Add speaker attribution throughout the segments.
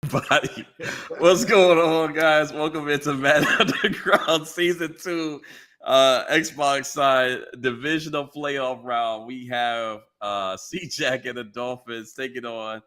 Speaker 1: everybody. What's going on, guys? Welcome into Madden Underground Season 2, Xbox side divisional playoff round. We have C-Jack and the Dolphins taking on,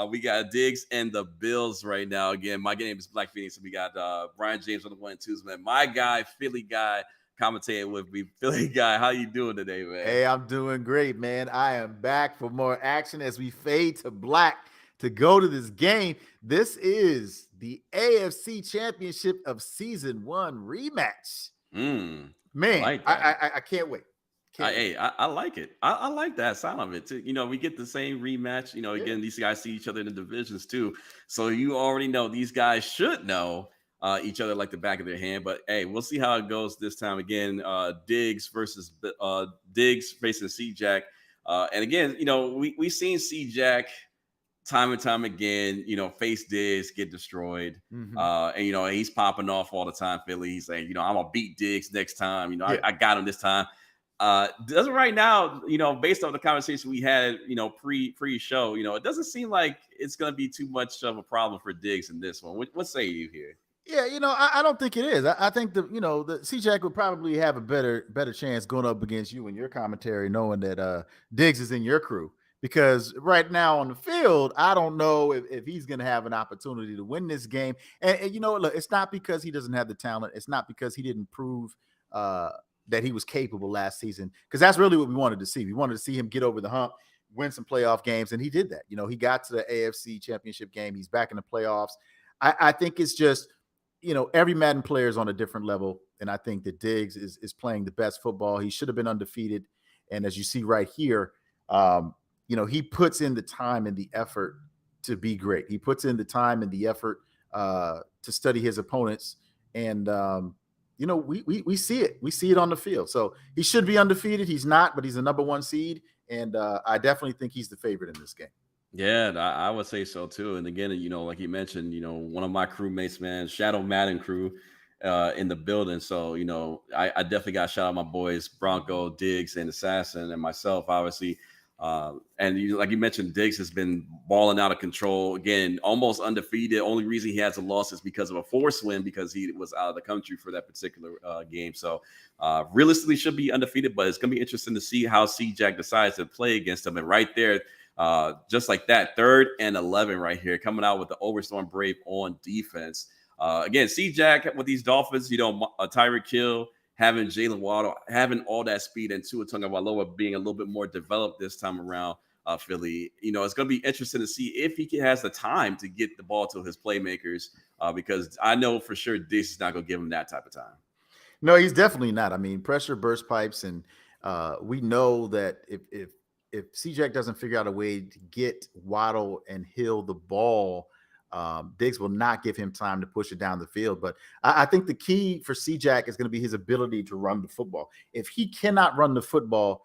Speaker 1: we got Diggs and the Bills right now. Again, my name is Black Phoenix, and we got Brian James on the 1 and 2s, man. My guy, Philly guy, commentating with me. Philly guy, how you doing today, man?
Speaker 2: Hey, I'm doing great, man. I am back for more action as we fade to black to go to this game. This is the AFC Championship of Season 1 rematch.
Speaker 1: I
Speaker 2: Man,
Speaker 1: like that.
Speaker 2: I can't wait.
Speaker 1: I like it. I like that sound of it too. We get the same rematch.
Speaker 2: Yeah.
Speaker 1: Again, these guys see each other in the divisions too, so you already know these guys should know each other like the back of their hand. But hey, we'll see how it goes this time. Again, Diggs facing C-Jack, and again, we've seen C-Jack time and time again, face Diggs, get destroyed. And he's popping off all the time, Philly. He's saying, I'm gonna beat Diggs next time.
Speaker 2: Yeah.
Speaker 1: I got him this time. Doesn't right now, based on the conversation we had, pre-show, it doesn't seem like it's gonna be too much of a problem for Diggs in this one. What say you here?
Speaker 2: Yeah, I don't think it is. I think the C-Jack would probably have a better chance going up against you in your commentary, knowing that Diggs is in your crew. Because right now on the field, I don't know if he's going to have an opportunity to win this game. And look, it's not because he doesn't have the talent. It's not because he didn't prove that he was capable last season. Because that's really what we wanted to see. We wanted to see him get over the hump, win some playoff games, and he did that. He got to the AFC Championship game. He's back in the playoffs. I think it's just every Madden player is on a different level. And I think that Diggs is playing the best football. He should have been undefeated. And as you see right here, he puts in the time and the effort to be great. He puts in the time and the effort to study his opponents. And, we see it. We see it on the field. So he should be undefeated. He's not, but he's the number 1 seed. And I definitely think he's the favorite in this game.
Speaker 1: Yeah, I would say so too. And again, like you mentioned, one of my crewmates, man, Shadow Madden crew in the building. So, I definitely got to shout out my boys, Bronco, Diggs, and Assassin, and myself, obviously. Like you mentioned, Diggs has been balling out of control. Again, almost undefeated. Only reason he has a loss is because of a forced win because he was out of the country for that particular game. So realistically should be undefeated, but it's going to be interesting to see how C-Jack decides to play against him. And right there, just like that, 3rd and 11 right here, coming out with the Overstorm Brave on defense. Again, C-Jack with these Dolphins, Tyreek Hill, having Jalen Waddle, having all that speed, and Tua Tagovailoa being a little bit more developed this time around, Philly. It's going to be interesting to see if he has the time to get the ball to his playmakers, because I know for sure Diggs is not going to give him that type of time.
Speaker 2: No, he's definitely not. I mean, pressure burst pipes, and we know that if C-Jack doesn't figure out a way to get Waddle and Hill the ball, Diggs will not give him time to push it down the field. But I think the key for C-Jack is going to be his ability to run the football. If he cannot run the football,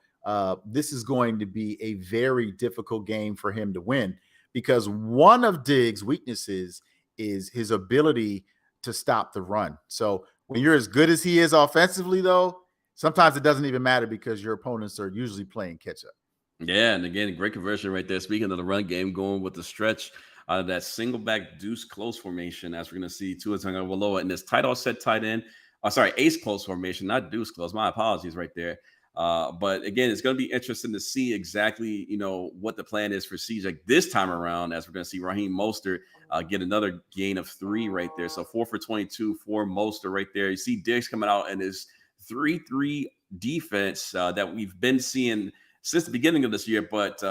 Speaker 2: this is going to be a very difficult game for him to win, because one of Diggs' weaknesses is his ability to stop the run. So when you're as good as he is offensively, though, sometimes it doesn't even matter because your opponents are usually playing catch up.
Speaker 1: Yeah, and again, great conversion right there. Speaking of the run game, going with the stretch out of that single back deuce close formation, as we're going to see Tua Tagovailoa in this tight offset tight end. Ace close formation, not deuce close. My apologies right there. But again, it's going to be interesting to see exactly, what the plan is for C-Jack this time around, as we're going to see Raheem Mostert get another gain of 3 right there. So 4 for 22 for Mostert right there. You see Diggs coming out in his 3-3 defense that we've been seeing since the beginning of this year. But,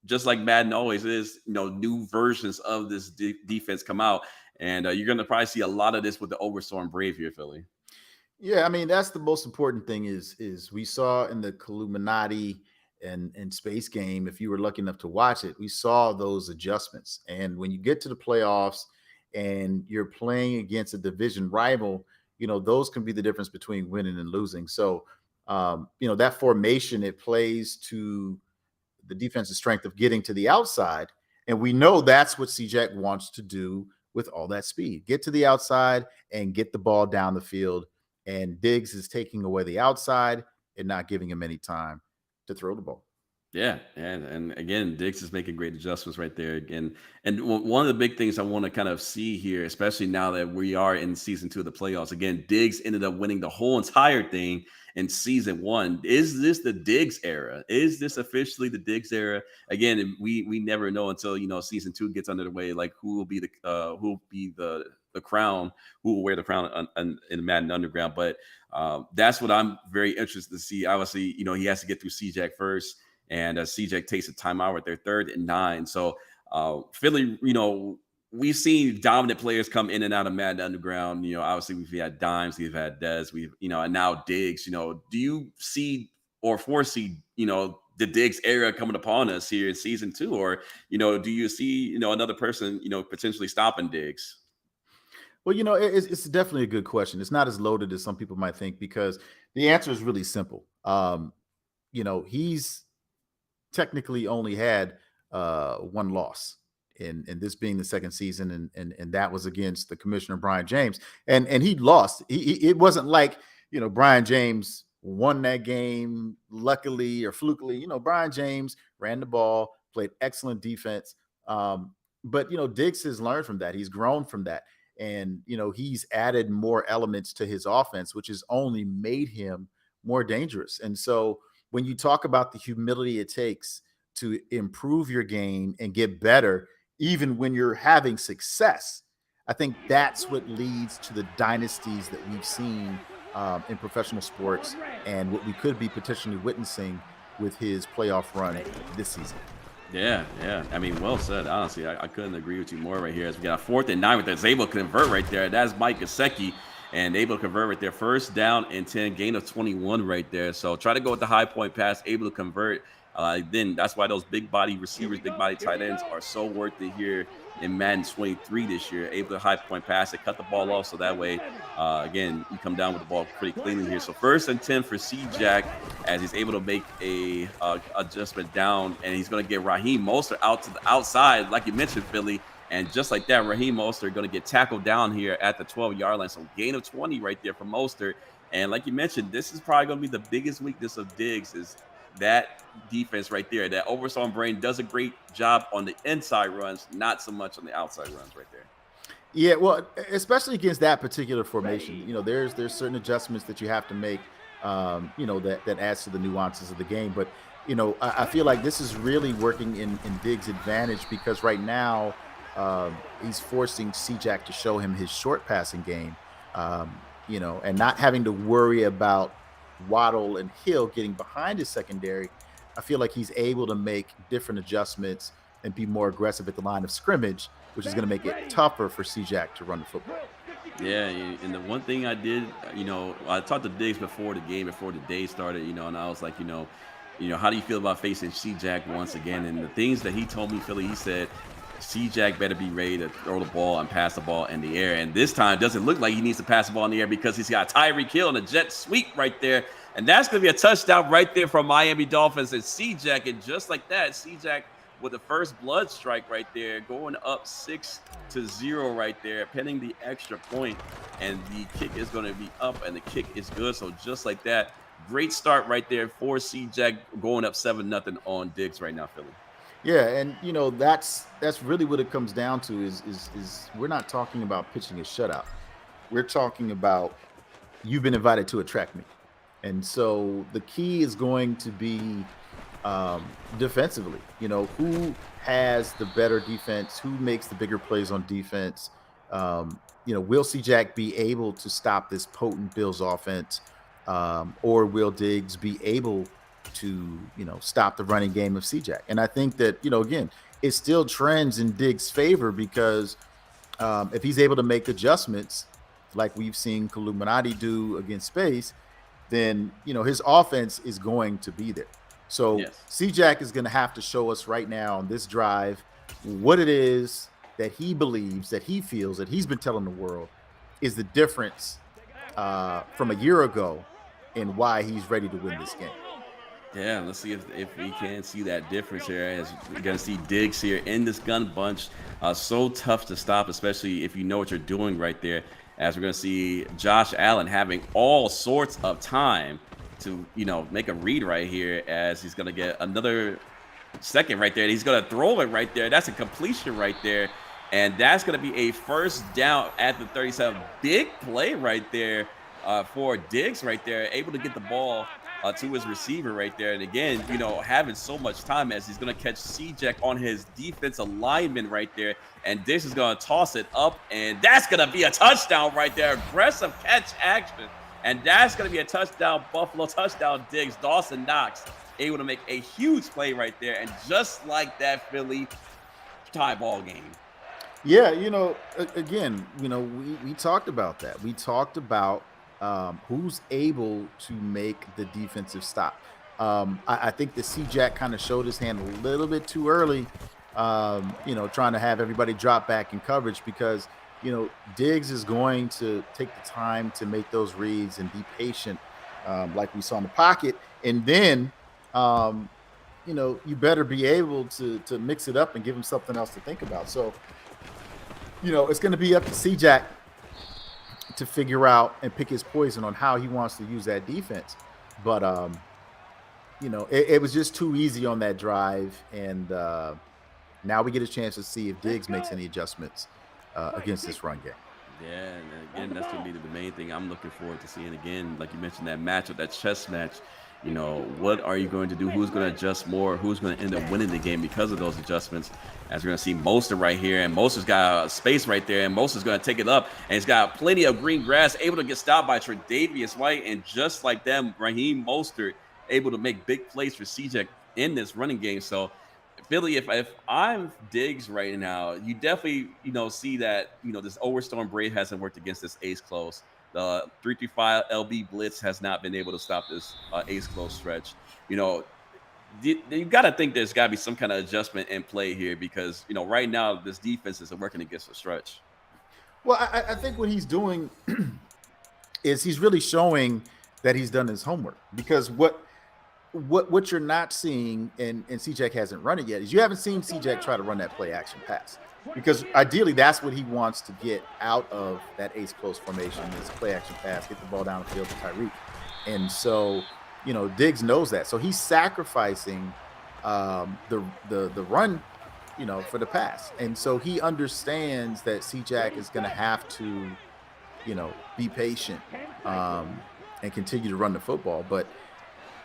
Speaker 1: just like Madden always is, new versions of this defense come out. And you're going to probably see a lot of this with the Overstorm Brave here, Philly.
Speaker 2: Yeah, I mean, that's the most important thing is we saw in the Illuminati and Space Game, if you were lucky enough to watch it, we saw those adjustments. And when you get to the playoffs and you're playing against a division rival, those can be the difference between winning and losing. So, that formation, it plays to the defensive strength of getting to the outside. And we know that's what C-Jack wants to do with all that speed. Get to the outside and get the ball down the field. And Diggs is taking away the outside and not giving him any time to throw the ball.
Speaker 1: Yeah, and again, Diggs is making great adjustments right there again. And one of the big things I want to kind of see here, especially now that we are in season 2 of the playoffs, again, Diggs ended up winning the whole entire thing in season 1. Is this the Diggs era? Is this officially the Diggs era? Again, we never know until season 2 gets under the way, like who will be the crown, who will wear the crown in Madden Underground. But that's what I'm very interested to see. Obviously, he has to get through CJ first, and CJ takes a timeout with their 3rd and 9. So Philly, we've seen dominant players come in and out of Madden Underground. Obviously we've had Dimes, we've had Dez, and now Diggs. Do you see or foresee, the Diggs era coming upon us here in season 2, or do you see, another person, potentially stopping Diggs?
Speaker 2: Well, it's definitely a good question. It's not as loaded as some people might think because the answer is really simple. He's technically only had one loss, and this being the second season, and that was against the commissioner Brian James, and he lost. It wasn't like Brian James won that game luckily or flukily. Brian James ran the ball, played excellent defense, but Diggs has learned from that. He's grown from that, and he's added more elements to his offense, which has only made him more dangerous. And so when you talk about the humility it takes to improve your game and get better, even when you're having success, I think that's what leads to the dynasties that we've seen in professional sports and what we could be potentially witnessing with his playoff run this season.
Speaker 1: Yeah, yeah. I mean, well said. Honestly, I couldn't agree with you more right here. As we got a 4th and 9 with that's able to convert right there. That's Mike Gesicki, and able to convert right there. 1st down and 10, gain of 21 right there. So try to go with the high point pass, able to convert. Then that's why those big body receivers, big body tight ends are so worth it here in Madden 23 this year. Able to high point pass it, cut the ball off, so that way, again, you come down with the ball pretty cleanly here. So 1st and 10 for C Jack, as he's able to make a adjustment down, and he's going to get Raheem Mostert out to the outside, like you mentioned, Philly. And just like that, Raheem Mostert going to get tackled down here at the 12-yard line. So gain of 20 right there for Mostert. And like you mentioned, this is probably going to be the biggest weakness of Diggs is that defense right there. That Oversong Brain does a great job on the inside runs, not so much on the outside runs right there.
Speaker 2: Yeah, well, especially against that particular formation, there's certain adjustments that you have to make, that adds to the nuances of the game. But I feel like this is really working in Diggs' advantage because right now he's forcing C-Jack to show him his short passing game, and not having to worry about Waddle and Hill getting behind his secondary. I feel like he's able to make different adjustments and be more aggressive at the line of scrimmage, which is going to make it tougher for C-Jack to run the football.
Speaker 1: Yeah, and the one thing I did, I talked to Diggs before the game, before the day started, and I was like, how do you feel about facing C-Jack once again? And the things that he told me, Philly, he said, C-Jack better be ready to throw the ball and pass the ball in the air. And this time, it doesn't look like he needs to pass the ball in the air because he's got Tyreek Hill and a jet sweep right there. And that's going to be a touchdown right there from Miami Dolphins and C-Jack. And just like that, C-Jack with the first blood strike right there, going up 6-0 right there, pending the extra point. And the kick is going to be up, and the kick is good. So just like that, great start right there for C-Jack, going up 7-0 on Diggs right now, Philly.
Speaker 2: Yeah, and that's really what it comes down to is we're not talking about pitching a shutout. We're talking about you've been invited to a track meet. And so the key is going to be defensively. Who has the better defense? Who makes the bigger plays on defense? Will C-Jack be able to stop this potent Bills offense, or will Diggs be able to stop the running game of C-Jack? And I think that again, it still trends in Diggs' favor because if he's able to make adjustments like we've seen Kuluminati do against space, then his offense is going to be there. So
Speaker 1: Yes.
Speaker 2: C-Jack is going to have to show us right now on this drive what it is that he believes, that he feels, that he's been telling the world is the difference from a year ago and why he's ready to win this game.
Speaker 1: Yeah, let's see if we can see that difference here. As we're going to see Diggs here in this gun bunch. So tough to stop, especially if you know what you're doing right there. As we're going to see Josh Allen having all sorts of time to, make a read right here, as he's going to get another second right there. And he's going to throw it right there. That's a completion right there. And that's going to be a first down at the 37. Big play right there for Diggs right there, able to get the ball to his receiver right there. And again, having so much time as he's going to catch C-Jack on his defensive lineman right there. And Diggs is going to toss it up, and that's going to be a touchdown right there. Aggressive catch action. And that's going to be a touchdown, Buffalo touchdown, Diggs. Dawson Knox able to make a huge play right there. And just like that, Philly tie ball game.
Speaker 2: Yeah, again, we talked about that. We talked about who's able to make the defensive stop. I think the C-Jack kind of showed his hand a little bit too early, trying to have everybody drop back in coverage because, Diggs is going to take the time to make those reads and be patient, like we saw in the pocket. And then, you better be able to mix it up and give him something else to think about. So, it's going to be up to C-Jack to figure out and pick his poison on how he wants to use that defense. But, it was just too easy on that drive. And now we get a chance to see if Diggs makes any adjustments against this run game.
Speaker 1: Yeah, and again, that's going to be the main thing I'm looking forward to seeing again. Like you mentioned, that matchup, that chess match. What are you going to do? Who's going to adjust more? Who's going to end up winning the game because of those adjustments? As we're going to see Mostert right here, and Mostert's got space right there, and Mostert's going to take it up, and he's got plenty of green grass, able to get stopped by Tre'Davious White, and just like them, Raheem Mostert able to make big plays for CJ in this running game. So, Philly, if I'm Diggs right now, you definitely, see that, this Overstorm Brave hasn't worked against this ace close. The 3-5 LB blitz has not been able to stop this ace close stretch. You got to think there's got to be some kind of adjustment in play here because, right now this defense isn't working against the stretch.
Speaker 2: Well, I think what he's doing is he's really showing that he's done his homework because what you're not seeing, and C-Jack hasn't run it yet, is you haven't seen C-Jack try to run that play action pass. Because ideally, that's what he wants to get out of that ace close formation is play action pass, get the ball down the field to Tyreek. And so, Diggs knows that. So he's sacrificing the run, for the pass. And so he understands that C-Jack is going to have to, be patient and continue to run the football. But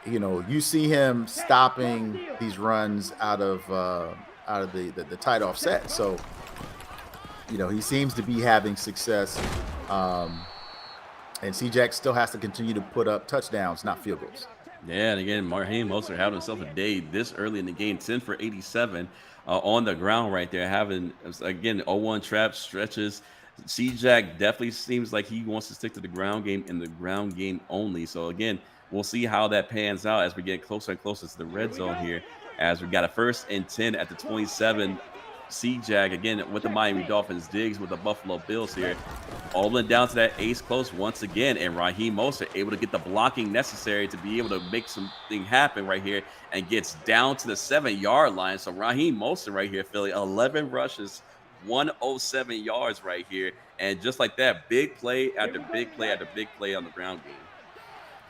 Speaker 2: you see him stopping these runs out of the tight offset. So, he seems to be having success. And C-Jack still has to continue to put up touchdowns, not field goals.
Speaker 1: Yeah, and again, Raheem Mostert having himself a day this early in the game, 10 for 87 on the ground right there. Having, again, 0-1 trap stretches. C-Jack definitely seems like he wants to stick to the ground game and the ground game only. So, again, we'll see how that pans out as we get closer and closer to the red zone here. As we got a 1st and 10 at the 27. C-Jack again with the Miami Dolphins. Diggs with the Buffalo Bills here. All the way down to that ace close once again. And Raheem Mostert able to get the blocking necessary to be able to make something happen right here and gets down to the 7-yard line. So Raheem Mostert right here, Philly, 11 rushes, 107 yards right here. And just like that, big play after big play after big play on the ground game.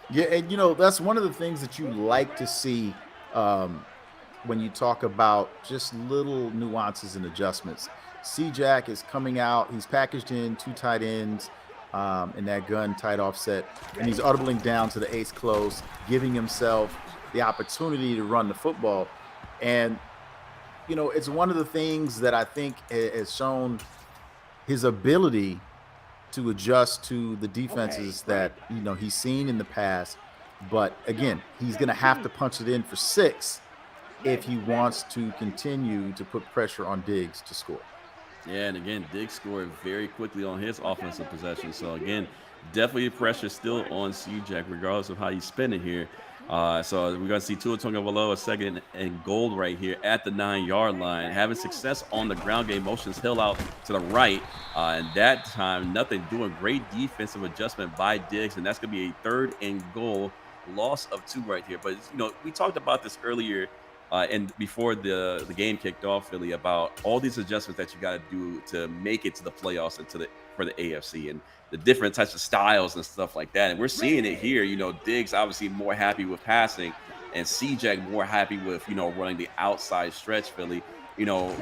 Speaker 2: Yeah, and that's one of the things that you like to see when you talk about just little nuances and adjustments. C-Jack is coming out. He's packaged in 2 tight ends in that gun tight offset, and he's audibling down to the ace close, giving himself the opportunity to run the football. And, it's one of the things that I think has shown his ability to adjust to the defenses that, he's seen in the past. But again, he's going to have to punch it in for 6 if he wants to continue to put pressure on Diggs to score.
Speaker 1: Yeah, and again, Diggs scored very quickly on his offensive possession. So again, definitely pressure still on C-Jack, regardless of how you spin it here. So we're going to see Tua Tagovailoa 2nd and goal right here at the 9-yard line, having success on the ground game. Motions Hill out to the right, and that time nothing. Doing great defensive adjustment by Diggs, and that's going to be a 3rd and goal, loss of 2 right here. But we talked about this earlier. And before the game kicked off, Philly, about all these adjustments that you got to do to make it to the playoffs and for the AFC and the different types of styles and stuff like that. And we're seeing it here. Diggs obviously more happy with passing, and C-Jack more happy with, running the outside stretch Philly. You know,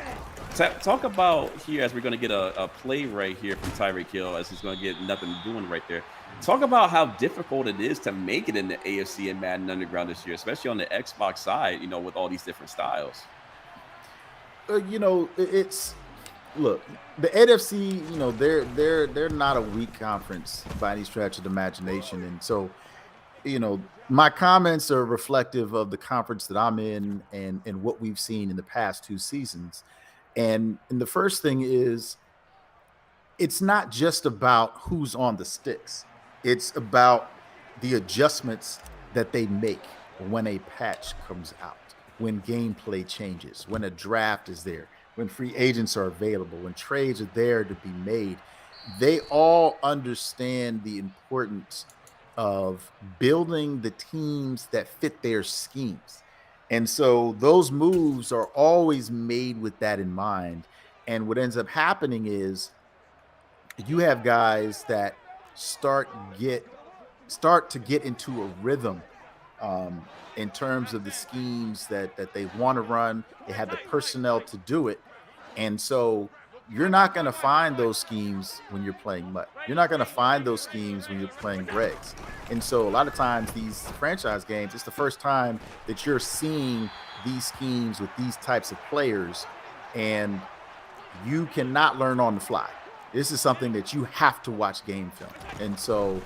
Speaker 1: talk about here as we're going to get a play right here from Tyreek Hill as he's going to get nothing doing right there. Talk about how difficult it is to make it in the AFC and Madden Underground this year, especially on the Xbox side, with all these different styles.
Speaker 2: It's look, the NFC, they're not a weak conference by any stretch of the imagination, and so my comments are reflective of the conference that I'm in and what we've seen in the past 2 seasons. And the first thing is, it's not just about who's on the sticks. It's about the adjustments that they make when a patch comes out, when gameplay changes, when a draft is there, when free agents are available, when trades are there to be made. They all understand the importance of building the teams that fit their schemes. And so those moves are always made with that in mind. And what ends up happening is you have guys that get start to get into a rhythm, in terms of the schemes that they want to run. They have the personnel to do it, and so you're not going to find those schemes when you're playing Mutt. You're not going to find those schemes when you're playing Gregs. And so a lot of times these franchise games, it's the first time that you're seeing these schemes with these types of players, and you cannot learn on the fly. This is something that you have to watch game film. And so,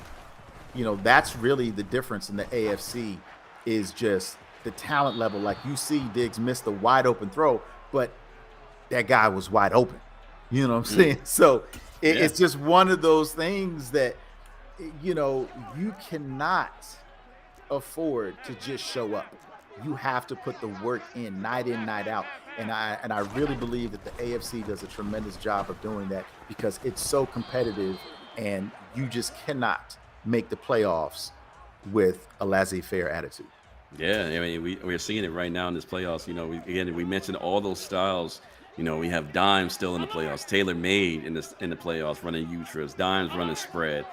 Speaker 2: that's really the difference in the AFC, is just the talent level. Like, you see Diggs missed a wide open throw, but that guy was wide open. You know what I'm saying? So
Speaker 1: Yeah.
Speaker 2: it's just one of those things that, you cannot afford to just show up. You have to put the work in, night out. And I really believe that the AFC does a tremendous job of doing that, because it's so competitive, and you just cannot make the playoffs with a laissez-faire attitude.
Speaker 1: Yeah, I mean, we're seeing it right now in this playoffs. Again, we mentioned all those styles. We have Dime still in the playoffs, Taylor Made in the playoffs running Utras, Dimes running spread,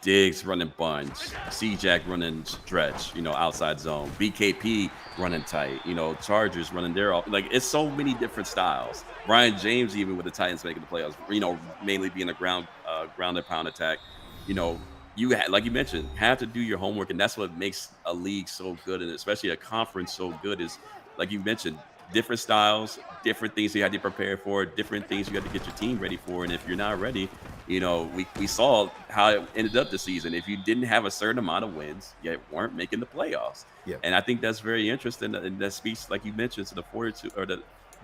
Speaker 1: Diggs running bunch, C-Jack running stretch, outside zone, BKP running tight, Chargers running like it's so many different styles. Brian James even with the Titans making the playoffs, mainly being a ground and pound attack. You know, like you mentioned, have to do your homework, and that's what makes a league so good, and especially a conference so good. Is like you mentioned, different styles, different things you had to prepare for, different things you got to get your team ready for. And if you're not ready, we saw how it ended up this season. If you didn't have a certain amount of wins, you weren't making the playoffs.
Speaker 2: Yeah.
Speaker 1: And I think that's very interesting, and that speaks, like you mentioned, to the fortitude, or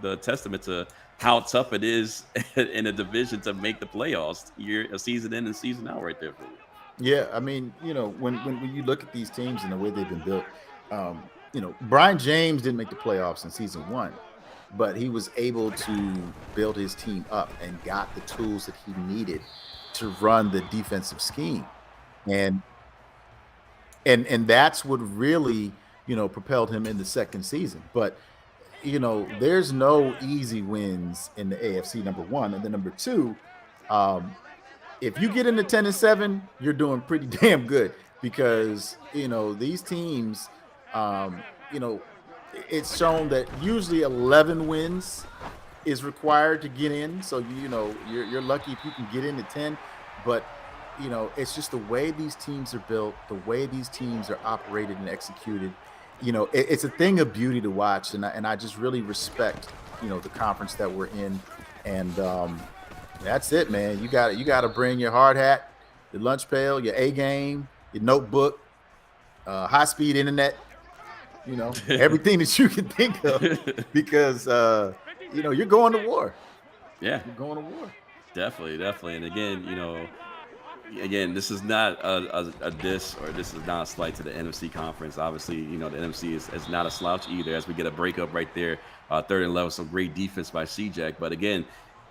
Speaker 1: the testament to how tough it is in a division to make the playoffs year a season in and season out right there for you.
Speaker 2: Yeah, I mean, when you look at these teams and the way they've been built, Brian James didn't make the playoffs in season one, but he was able to build his team up and got the tools that he needed to run the defensive scheme. And and that's what really, propelled him in the second season. But there's no easy wins in the AFC, number one. And then number two, um, if you get into 10-7, you're doing pretty damn good, because these teams, you know, it's shown that usually 11 wins is required to get in. So you're lucky if you can get into 10, but it's just the way these teams are built, the way these teams are operated and executed. It's a thing of beauty to watch, and I just really respect the conference that we're in. And that's it, man. You got to bring your hard hat, your lunch pail, your A game, your notebook, high speed internet, everything that you can think of, because you're going to war.
Speaker 1: Yeah,
Speaker 2: You're going to war.
Speaker 1: definitely, definitely. And again, again, this is not a diss, or this is not a slight to the NFC conference. Obviously, the NFC is not a slouch either, as we get a breakup right there, third and level. Some great defense by C-Jack. But again,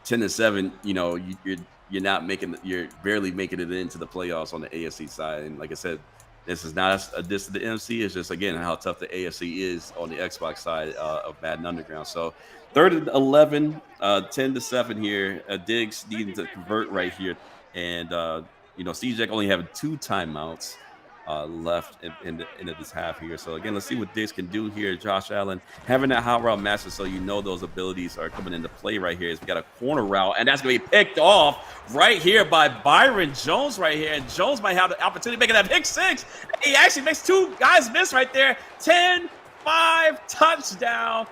Speaker 1: 10-7, you're not making, you're barely making it into the playoffs on the AFC side. And like I said, this is not a diss to the NFC. It's just, again, how tough the AFC is on the Xbox side of Madden Underground. So third and 11, 10-7 here. Diggs needing to convert right here. And CJ only having two timeouts. left in the end of this half here. So again, let's see what Diggs can do here. Josh Allen having that hot route master, so you know those abilities are coming into play right here. As we got a corner route, and that's going to be picked off right here by Byron Jones right here. And Jones might have the opportunity of making that pick six. He actually makes two guys miss right there. 10-5 touchdown.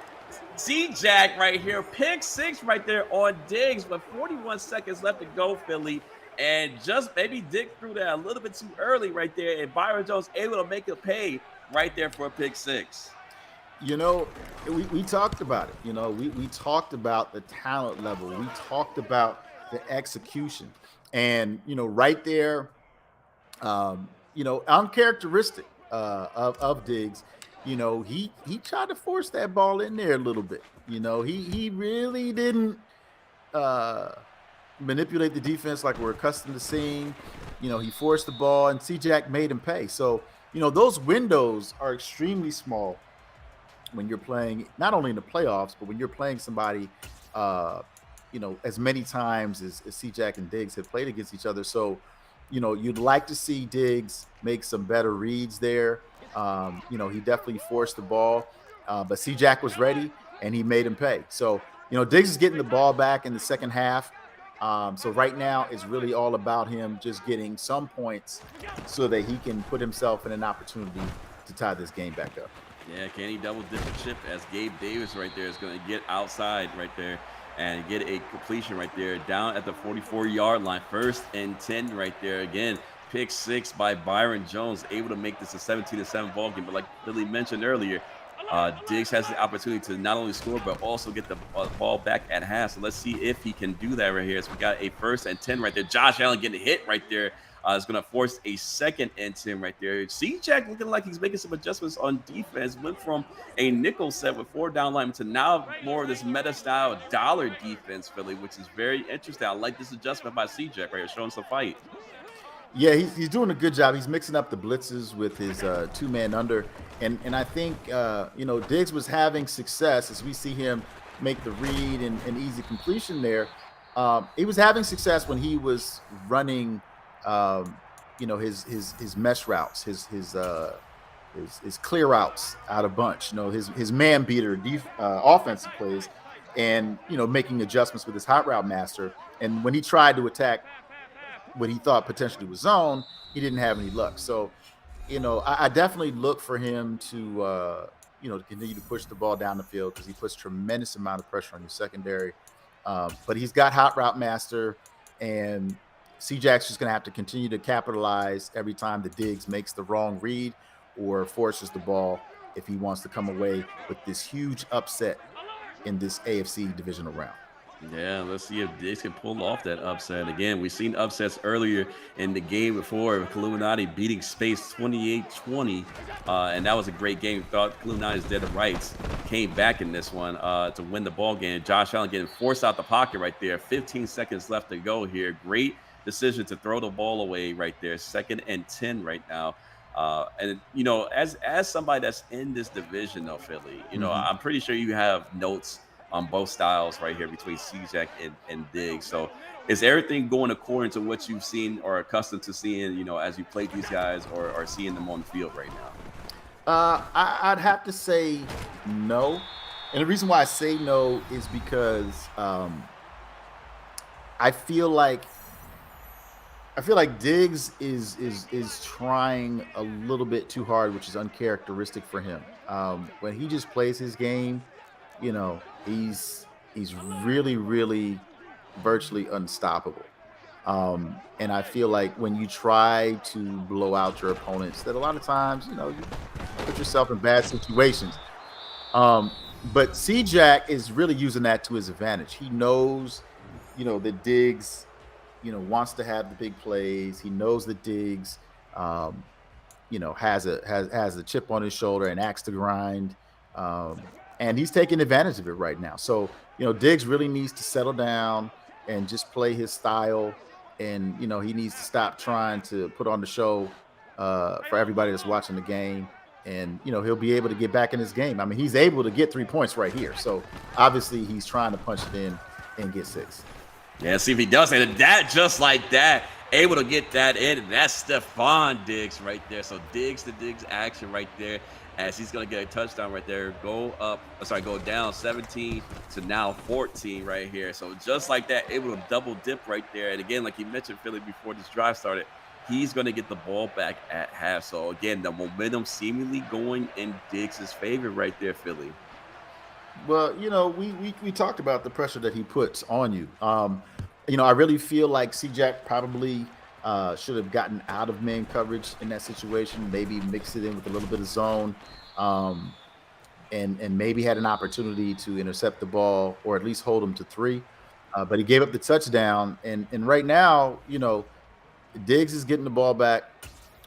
Speaker 1: C-Jack right here. Pick six right there on Diggs with 41 seconds left to go, Philly. And just maybe Dick threw that a little bit too early right there. And Byron Jones able to make a pay right there for a pick six.
Speaker 2: You know, we talked about it. You know, we talked about the talent level. We talked about the execution. And, you know, right there, you know, uncharacteristic of Diggs, you know, he tried to force that ball in there a little bit. You know, he really didn't manipulate the defense like we're accustomed to seeing. You know, he forced the ball, and C-Jack made him pay. So, you know, those windows are extremely small when you're playing, not only in the playoffs, but when you're playing somebody, you know, as many times as C-Jack and Diggs have played against each other. So, you know, you'd like to see Diggs make some better reads there. You know, he definitely forced the ball, but C-Jack was ready, and he made him pay. So, you know, Diggs is getting the ball back in the second half. So right now it's really all about him just getting some points so that he can put himself in an opportunity to tie this game back up.
Speaker 1: Yeah, can he double dip a chip as Gabe Davis right there is going to get outside right there and get a completion right there down at the 44-yard line. 1st and 10 right there. Again, pick six by Byron Jones, able to make this a 17-7 ball game. But like Billy mentioned earlier, Diggs has the opportunity to not only score, but also get the ball back at half. So let's see if he can do that right here. So we got a 1st and 10 right there. Josh Allen getting hit right there. Is going to force a 2nd and 10 right there. C-Jack looking like he's making some adjustments on defense. Went from a nickel set with 4 down linemen to now more of this meta-style dollar defense, Philly, which is very interesting. I like this adjustment by C-Jack right here, showing some fight.
Speaker 2: Yeah, he's doing a good job. He's mixing up the blitzes with his 2-man under. And I think, you know, Diggs was having success as we see him make the read and easy completion there. He was having success when he was running, you know, his mesh routes, his clear routes out of bunch, you know, his man beater offensive plays, and, you know, making adjustments with his hot route master. And when he tried to attack what he thought potentially was zone, he didn't have any luck. So, you know, I definitely look for him to, you know, to continue to push the ball down the field, because he puts tremendous amount of pressure on your secondary. But he's got hot route master, and C-Jack's just going to have to continue to capitalize every time the Diggs makes the wrong read or forces the ball if he wants to come away with this huge upset in this AFC divisional round.
Speaker 1: Yeah, let's see if Diggs can pull off that upset. Again, we've seen upsets earlier in the game before. Illuminati beating Space 28-20, and that was a great game. Thought Illuminati's dead to rights. Came back in this one to win the ball game. Josh Allen getting forced out the pocket right there. 15 seconds left to go here. Great decision to throw the ball away right there. 2nd and 10 right now. And, you know, as somebody that's in this division, though, Philly, you know, I'm pretty sure you have notes on both styles right here between C-Jack and Diggs. So is everything going according to what you've seen or accustomed to seeing, you know, as you play these guys or seeing them on the field right now?
Speaker 2: I'd have to say no. And the reason why I say no is because I feel like Diggs is trying a little bit too hard, which is uncharacteristic for him. When he just plays his game, you know, he's really, really virtually unstoppable. And I feel like when you try to blow out your opponents, that a lot of times, you know, you put yourself in bad situations. But C-Jack is really using that to his advantage. He knows, you know, that Diggs, you know, wants to have the big plays. He knows that Diggs, you know, has a chip on his shoulder, an axe to grind. And he's taking advantage of it right now. So, you know, Diggs really needs to settle down and just play his style. And, you know, he needs to stop trying to put on the show for everybody that's watching the game. And, you know, he'll be able to get back in his game. I mean, he's able to get 3 points right here. So obviously he's trying to punch it in and get 6.
Speaker 1: Yeah, see if he does it. That just like that. able to get that in, and that's Stephon Diggs right there. So Diggs to Diggs action right there, as he's gonna get a touchdown right there. Go down 17 to now 14 right here. So just like that, able to double dip right there. And again, like you mentioned, Philly, before this drive started, he's gonna get the ball back at half. So again, the momentum seemingly going in Diggs' favor right there, Philly.
Speaker 2: Well, we talked about the pressure that he puts on you. I really feel like C-Jack probably should have gotten out of man coverage in that situation, maybe mix it in with a little bit of zone, um, and maybe had an opportunity to intercept the ball or at least hold him to three. But he gave up the touchdown, and right now, Diggs is getting the ball back.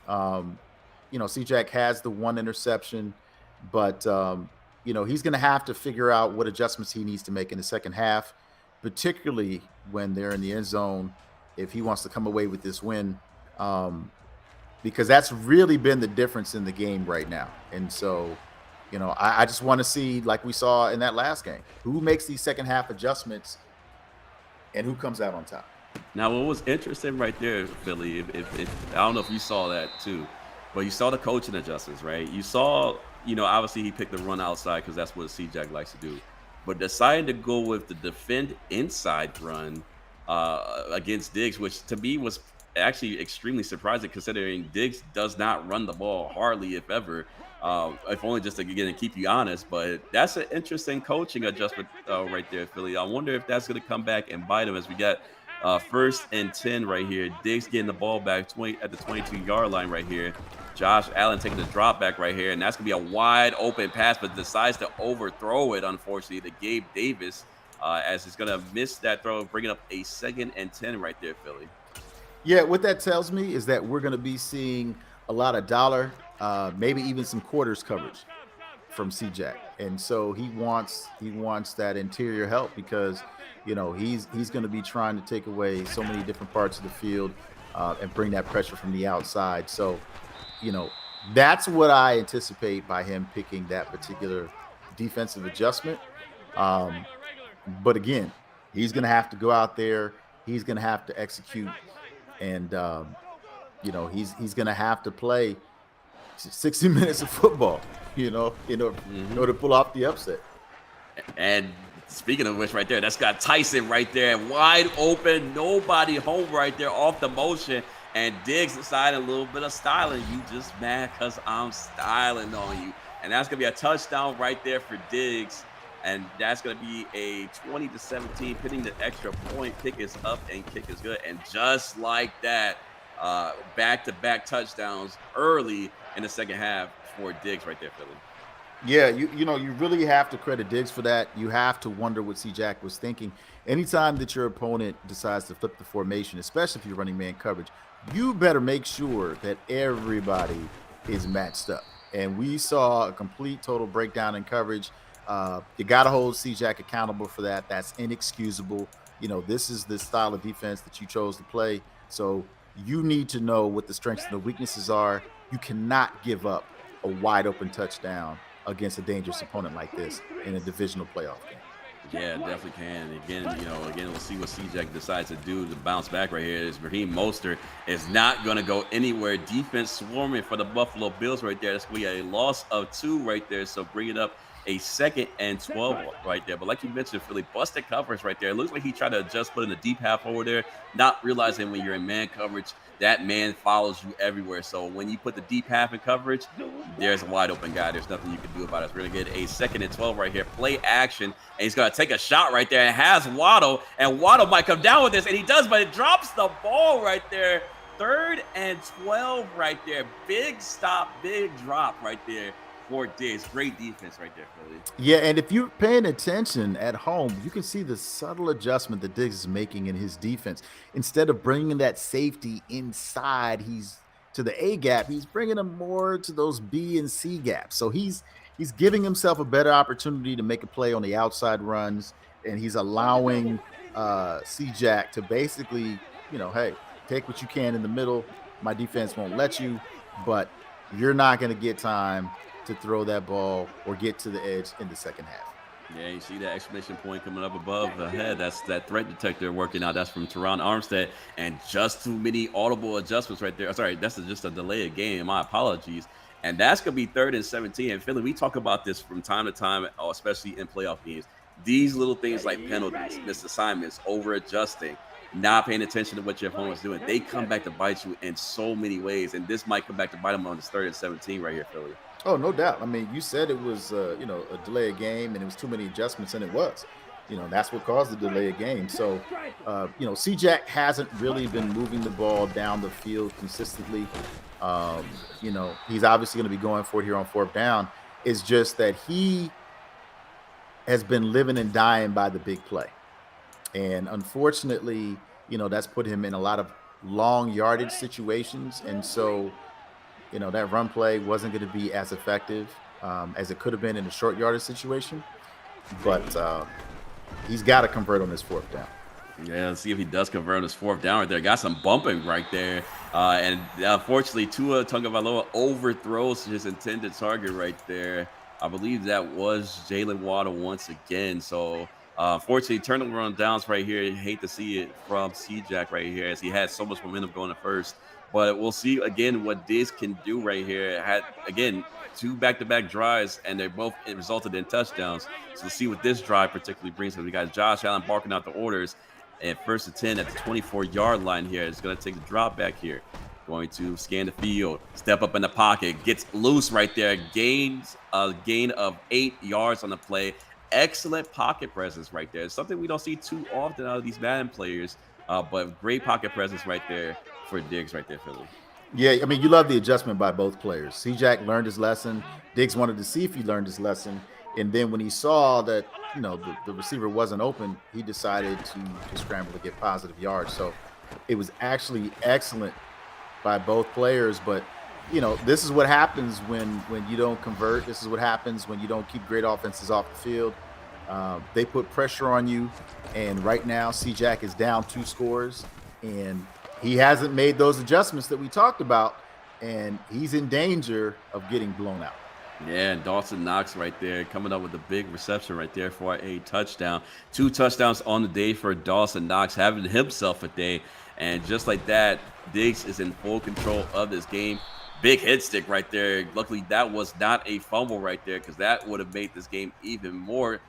Speaker 2: Um, C-Jack has the one interception, but he's going to have to figure out what adjustments he needs to make in the second half, particularly when they're in the end zone, if he wants to come away with this win, um, because that's really been the difference in the game right now. And so, I just want to see, like we saw in that last game, who makes these second half adjustments and who comes out on top.
Speaker 1: Now, what was interesting right there, Philly, if I don't know if you saw that too, but you saw the coaching adjustments, right? You saw, obviously he picked the run outside because that's what C-Jack likes to do, but decided to go with the defend inside run against Diggs, which to me was actually extremely surprising considering Diggs does not run the ball hardly, if ever. If only just to again keep you honest, but that's an interesting coaching adjustment right there, Philly. I wonder if that's going to come back and bite him as we got first and 10 right here. Diggs getting the ball back 20 at the 22-yard line right here. Josh Allen taking the drop back right here, and that's gonna be a wide open pass, but decides to overthrow it, unfortunately, to Gabe Davis, as he's gonna miss that throw, bringing up a second and 10 right there, Philly.
Speaker 2: Yeah, what that tells me is that we're going to be seeing a lot of dollar, maybe even some quarters coverage from C-Jack, and so he wants that interior help because he's going to be trying to take away so many different parts of the field and bring that pressure from the outside. So you know that's what I anticipate by him picking that particular defensive adjustment. Um, but again, he's going to have to go out there. He's going to have to execute, and he's going to have to play 60 minutes of football. In order to pull off the upset.
Speaker 1: And speaking of which, right there, that's got Tyson right there, wide open, nobody home right there off the motion. And Diggs decided a little bit of styling. You just mad because I'm styling on you. And that's going to be a touchdown right there for Diggs. And that's going to be a 20-17, pitting the extra point. Pick is up and kick is good. And just like that, back-to-back touchdowns early in the second half for Diggs right there, Philly.
Speaker 2: Yeah, you really have to credit Diggs for that. You have to wonder what C. Jack was thinking. Anytime that your opponent decides to flip the formation, especially if you're running man coverage, you better make sure that everybody is matched up. And we saw a complete total breakdown in coverage. You got to hold C. Jack accountable for that. That's inexcusable. This is the style of defense that you chose to play. So you need to know what the strengths and the weaknesses are. You cannot give up a wide open touchdown against a dangerous opponent like this in a divisional playoff game.
Speaker 1: Yeah, definitely can. Again, we'll see what C-Jack decides to do to bounce back right here. Is Raheem Mostert is not going to go anywhere. Defense swarming for the Buffalo Bills right there. That's going to be a loss of 2 right there. So bring it up a second and 12 right there. But like you mentioned, Philly busted coverage right there. It looks like he tried to adjust, put in the deep half over there, not realizing when you're in man coverage, that man follows you everywhere. So when you put the deep half in coverage, there's a wide open guy. There's nothing you can do about it. We're going to get a second and 12 right here. Play action. And he's going to take a shot right there. And has Waddle. And Waddle might come down with this. And he does, but it drops the ball right there. 3rd and 12 right there. Big stop, big drop right there for Diggs. Great defense right there, Philly.
Speaker 2: Yeah, and if you're paying attention at home, you can see the subtle adjustment that Diggs is making in his defense. Instead of bringing that safety inside, he's to the A gap. He's bringing him more to those B and C gaps. So he's giving himself a better opportunity to make a play on the outside runs, and he's allowing C Jack to basically, hey, take what you can in the middle. My defense won't let you, but you're not going to get time to throw that ball or get to the edge in the second half.
Speaker 1: Yeah, you see that exclamation point coming up above the head. That's that threat detector working out. That's from Teron Armstead. And just too many audible adjustments right there. Sorry, that's just a delay of game. My apologies. And that's going to be 3rd and 17. And Philly, we talk about this from time to time, especially in playoff games. These little things like penalties, missed assignments, over adjusting, not paying attention to what your opponent's doing, they come back to bite you in so many ways. And this might come back to bite them on this 3rd and 17 right here, Philly.
Speaker 2: Oh, no doubt. I mean, you said it was, a delayed game and it was too many adjustments, and it was. That's what caused the delayed game. So, C-Jack hasn't really been moving the ball down the field consistently. He's obviously going to be going for it here on 4th down. It's just that he has been living and dying by the big play. And unfortunately, that's put him in a lot of long yardage situations. And so, that run play wasn't going to be as effective as it could have been in a short yardage situation. But he's got to convert on this 4th down.
Speaker 1: Yeah, let's see if he does convert on his 4th down right there. Got some bumping right there. And unfortunately, Tua Tagovailoa overthrows his intended target right there. I believe that was Jalen Waddle once again. So, unfortunately, turnover on downs right here. Hate to see it from C-Jack right here as he had so much momentum going to first. But we'll see again what Diggs can do right here. Had, again, 2 back-to-back drives, and they both it resulted in touchdowns. So, we'll see what this drive particularly brings. We got Josh Allen barking out the orders. And 1st and 10 at the 24-yard line here. It's going to take the drop back here. Going to scan the field, step up in the pocket, gets loose right there, gains a gain of 8 yards on the play. Excellent pocket presence right there. Something we don't see too often out of these Madden players, but great pocket presence right there for Diggs right there, Philly.
Speaker 2: Yeah, I mean, you love the adjustment by both players. C-Jack learned his lesson. Diggs wanted to see if he learned his lesson. And then when he saw that, the receiver wasn't open, he decided to scramble to get positive yards. So it was actually excellent by both players. But, this is what happens when you don't convert. This is what happens when you don't keep great offenses off the field. They put pressure on you. And right now, C-Jack is down 2 scores. And he hasn't made those adjustments that we talked about, and he's in danger of getting blown out.
Speaker 1: Yeah, and Dawson Knox right there coming up with a big reception right there for a touchdown. 2 touchdowns on the day for Dawson Knox, having himself a day. And just like that, Diggs is in full control of this game. Big hit stick right there. Luckily, that was not a fumble right there because that would have made this game even more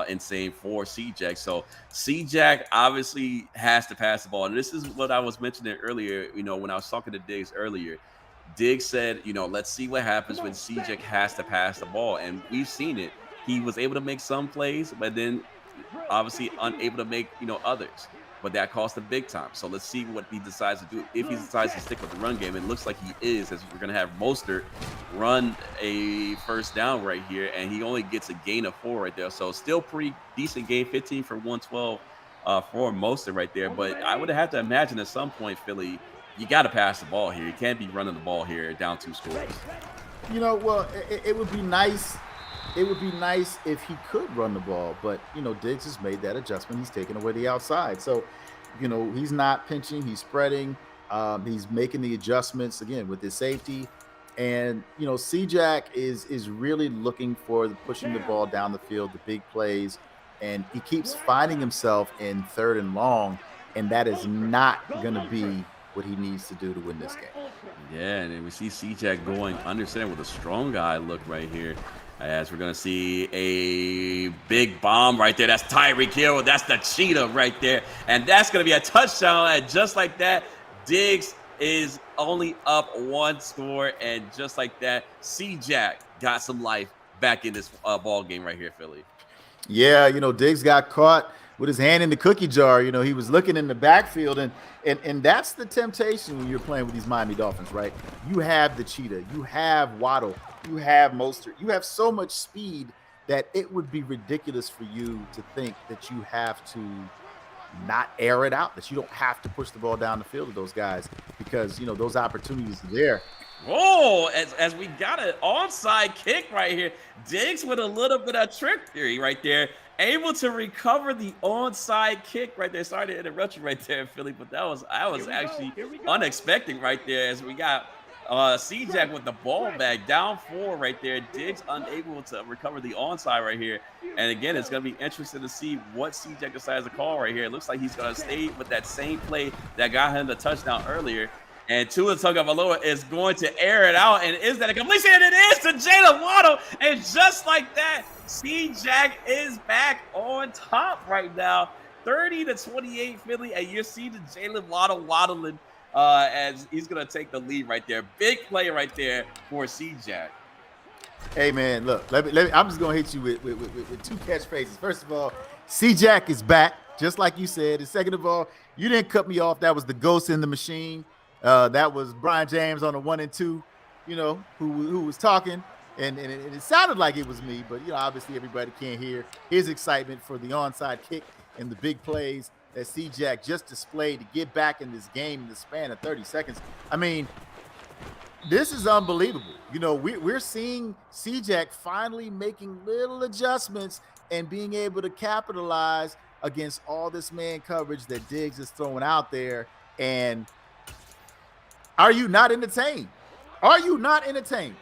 Speaker 1: insane for C-Jack. So C-Jack obviously has to pass the ball. And this is what I was mentioning earlier, when I was talking to Diggs earlier. Diggs said, let's see what happens when C-Jack has to pass the ball. And we've seen it. He was able to make some plays, but then obviously unable to make, others. But that cost him big time. So let's see what he decides to do. If he decides to stick with the run game, it looks like he is, as we're going to have Mostert run a 1st down right here, and he only gets a gain of 4 right there. So still pretty decent game, 15 for 112 for Mostert right there. But I would have to imagine at some point, Philly, you got to pass the ball here. You can't be running the ball here down 2 scores.
Speaker 2: Well, it would be nice. It would be nice if he could run the ball, but Diggs has made that adjustment. He's taking away the outside, so he's not pinching. He's spreading. He's making the adjustments again with his safety, and C-Jack is really looking for pushing the ball down the field, the big plays, and he keeps finding himself in 3rd and long, and that is not going to be what he needs to do to win this game.
Speaker 1: Yeah, and then we see C-Jack going under center with a strong guy look right here. As we're going to see a big bomb right there. That's Tyreek Hill. That's the cheetah right there. And that's going to be a touchdown. And just like that, Diggs is only up 1 score. And just like that, C-Jack got some life back in this ball game right here, Philly.
Speaker 2: Yeah, Diggs got caught with his hand in the cookie jar. He was looking in the backfield, and that's the temptation when you're playing with these Miami Dolphins, right? You have the cheetah, you have Waddle, you have Mostert, you have so much speed that it would be ridiculous for you to think that you have to not air it out, that you don't have to push the ball down the field with those guys because those opportunities are there.
Speaker 1: Oh, as we got an onside kick right here. Diggs with a little bit of trickery right there. Able to recover the onside kick right there. Sorry to interrupt you right there, Philly, but I was actually unexpected right there as we got C-Jack with the ball back, down 4 right there. Diggs unable to recover the onside right here. And again, it's going to be interesting to see what C-Jack decides to call right here. It looks like he's going to stay with that same play that got him the touchdown earlier. And Tua Tagovailoa is going to air it out. And is that a completion? And it is to Jalen Waddle. And just like that, C-Jack is back on top right now. 30-28 Philly. And you're seeing Jalen Waddle waddling as he's going to take the lead right there. Big play right there for C-Jack.
Speaker 2: Hey man, look, let me I'm just gonna hit you with two catchphrases. First of all, C-Jack is back, just like you said. And second of all, you didn't cut me off. That was the ghost in the machine. That was Brian James on the 1 and 2, who was talking. And it sounded like it was me, but obviously everybody can't hear his excitement for the onside kick and the big plays that C-Jack just displayed to get back in this game in the span of 30 seconds. I mean, this is unbelievable. We're seeing C-Jack finally making little adjustments and being able to capitalize against all this man coverage that Diggs is throwing out there. And are you not entertained? Are you not entertained?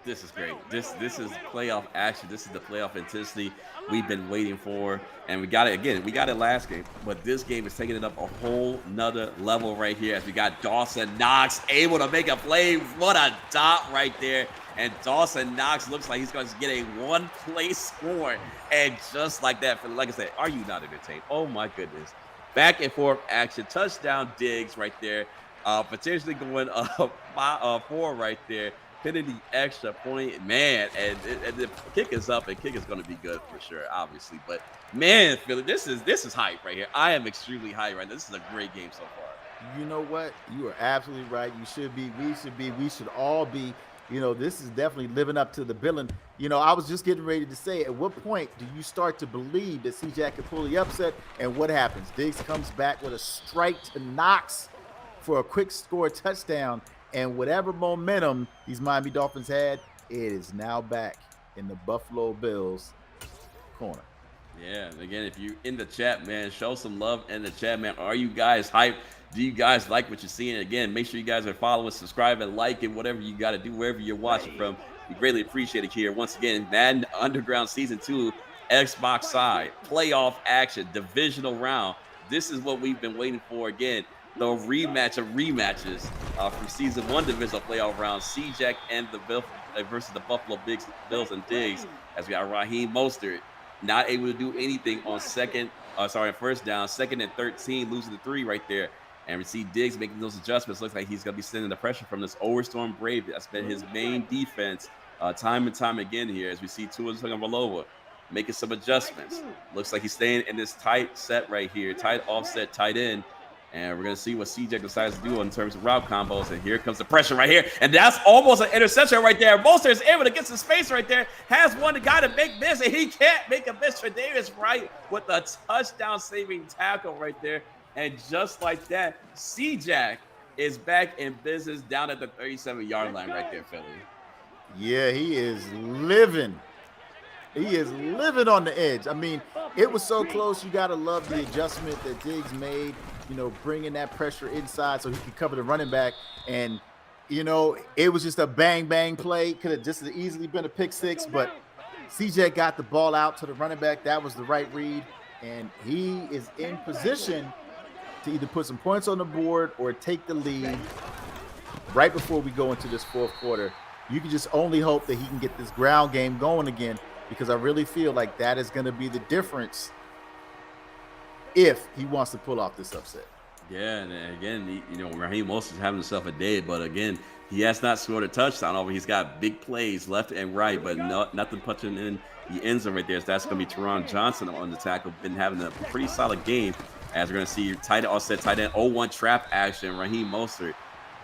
Speaker 1: This is great. This is playoff action. This is the playoff intensity we've been waiting for. And we got it again. We got it last game, but this game is taking it up a whole nother level right here as we got Dawson Knox able to make a play. What a dot right there. And Dawson Knox looks like he's going to get a one-play score. And just like that, like I said, are you not entertained? Oh my goodness. Back and forth action. Touchdown Diggs right there. Potentially going up 4 right there. Hitting the extra point, man, and the kick is up, and kick is going to be good for sure, obviously. But man, Philly, this is hype right here. I am extremely hype right now. This is a great game so far.
Speaker 2: You know what? You are absolutely right. You should be. We should be. We should all be. This is definitely living up to the billing. I was just getting ready to say, at what point do you start to believe that C-Jack can pull the upset? And what happens? Diggs comes back with a strike to Knox for a quick score touchdown. And whatever momentum these Miami Dolphins had, it is now back in the Buffalo Bills corner.
Speaker 1: Yeah, and again, if you in the chat, man, show some love in the chat, man. Are you guys hyped? Do you guys like what you're seeing? Again, make sure you guys are following, subscribing, liking, whatever you got to do, wherever you're watching from. We greatly appreciate it here. Once again, Madden Underground Season 2, Xbox side, playoff action, divisional round. This is what we've been waiting for again. The rematch of rematches from Season 1 divisional playoff round. C-Jack and the Bill versus the Buffalo Bills and Diggs. As we got Raheem Mostert not able to do anything on first down, 2nd and 13, losing the 3 right there. And we see Diggs making those adjustments. Looks like he's going to be sending the pressure from this Overstorm Brave. That's been his main defense time and time again here. As we see Tua Tagovailoa making some adjustments. Looks like he's staying in this tight set right here, tight offset, tight end. And we're going to see what C-Jack decides to do in terms of route combos. And here comes the pressure right here. And that's almost an interception right there. Mostert is able to get some space right there. Has one guy to make miss, and he can't make a miss. For Davis Wright with a touchdown-saving tackle right there. And just like that, C-Jack is back in business down at the 37-yard line right there, Philly.
Speaker 2: Yeah, he is living. He is living on the edge. I mean, it was so close. You got to love the adjustment that Diggs made, bringing that pressure inside so he could cover the running back. And, it was just a bang, bang play. Could have just as easily been a pick six, but CJ got the ball out to the running back. That was the right read. And he is in position to either put some points on the board or take the lead right before we go into this fourth quarter. You can just only hope that he can get this ground game going again, because I really feel like that is going to be the difference if he wants to pull off this upset.
Speaker 1: Yeah, and again, Raheem Mostert is having himself a day, but again, he has not scored a touchdown over. He's got big plays left and right, but nothing punching in the end zone right there. So that's going to be Teron Johnson on the tackle. Been having a pretty solid game, as we're going to see tight end 0-1 trap action. Raheem Mostert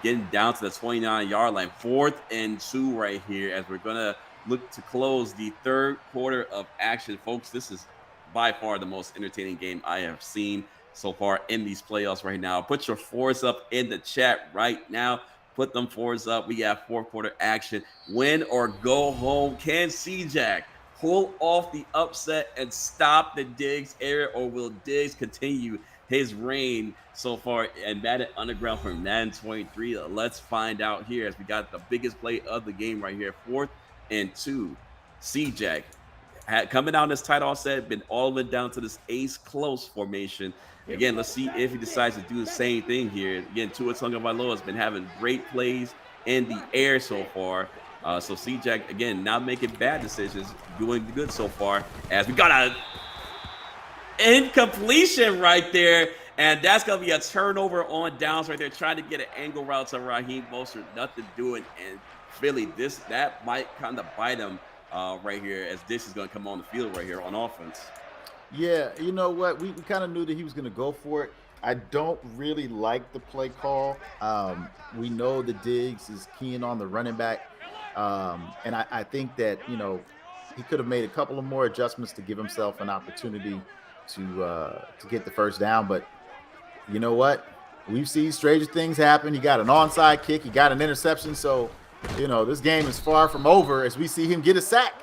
Speaker 1: getting down to the 29-yard line. 4th and 2 right here, as we're going to look to close the third quarter of action. Folks, this is by far the most entertaining game I have seen so far in these playoffs right now. Put your fours up in the chat right now. Put them fours up. We got fourth quarter action. Win or go home. Can C-Jack pull off the upset and stop the Diggs era, or will Diggs continue his reign so far and Madden Underground from Madden 23. Let's find out here as we got the biggest play of the game right here. 4th and 2. C-Jack coming down this tight offset, been all the way down to this ace close formation. Again, let's see if he decides to do the same thing here. Again, Tua Tagovailoa has been having great plays in the air so far. So C-Jack, again, not making bad decisions, doing good so far. As we got a incompletion right there. And that's going to be a turnover on downs right there, trying to get an angle route to Raheem Mostert. Nothing doing. And Philly, that might kind of bite him right here as this is going to come on the field right here on offense.
Speaker 2: Yeah, you know what? We kind of knew that he was going to go for it. I don't really like the play call. We know that Diggs is keying on the running back. And I think that, he could have made a couple of more adjustments to give himself an opportunity to get the first down. But you know what? We've seen stranger things happen. He got an onside kick. He got an interception. So, this game is far from over as we see him get a sack.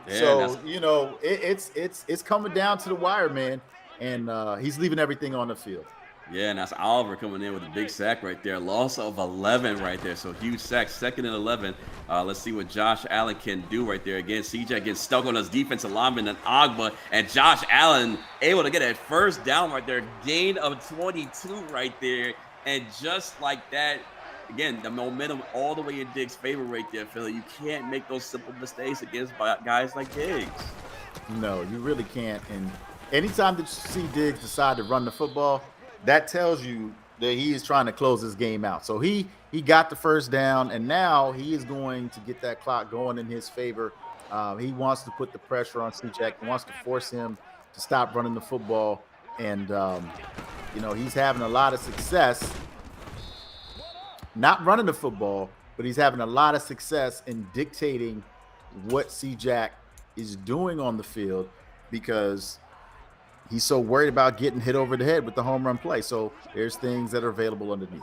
Speaker 2: Yeah, so, it's coming down to the wire, man. And he's leaving everything on the field.
Speaker 1: Yeah, and that's Oliver coming in with a big sack right there. Loss of 11 right there. So huge sack, 2nd and 11. Let's see what Josh Allen can do right there. Again, CJ gets stuck on his defensive lineman and Agba. And Josh Allen able to get a first down right there. Gain of 22 right there. And just like that, again, the momentum all the way in Diggs' favor right there, Philly. You can't make those simple mistakes against guys like Diggs.
Speaker 2: No, you really can't. And anytime that you see Diggs decide to run the football, that tells you that he is trying to close this game out. So he got the first down, and now he is going to get that clock going in his favor. He wants to put the pressure on C-Jack. He wants to force him to stop running the football. And, he's having a lot of success not running the football, but he's having a lot of success in dictating what C-Jack is doing on the field because he's so worried about getting hit over the head with the home run play. So there's things that are available underneath.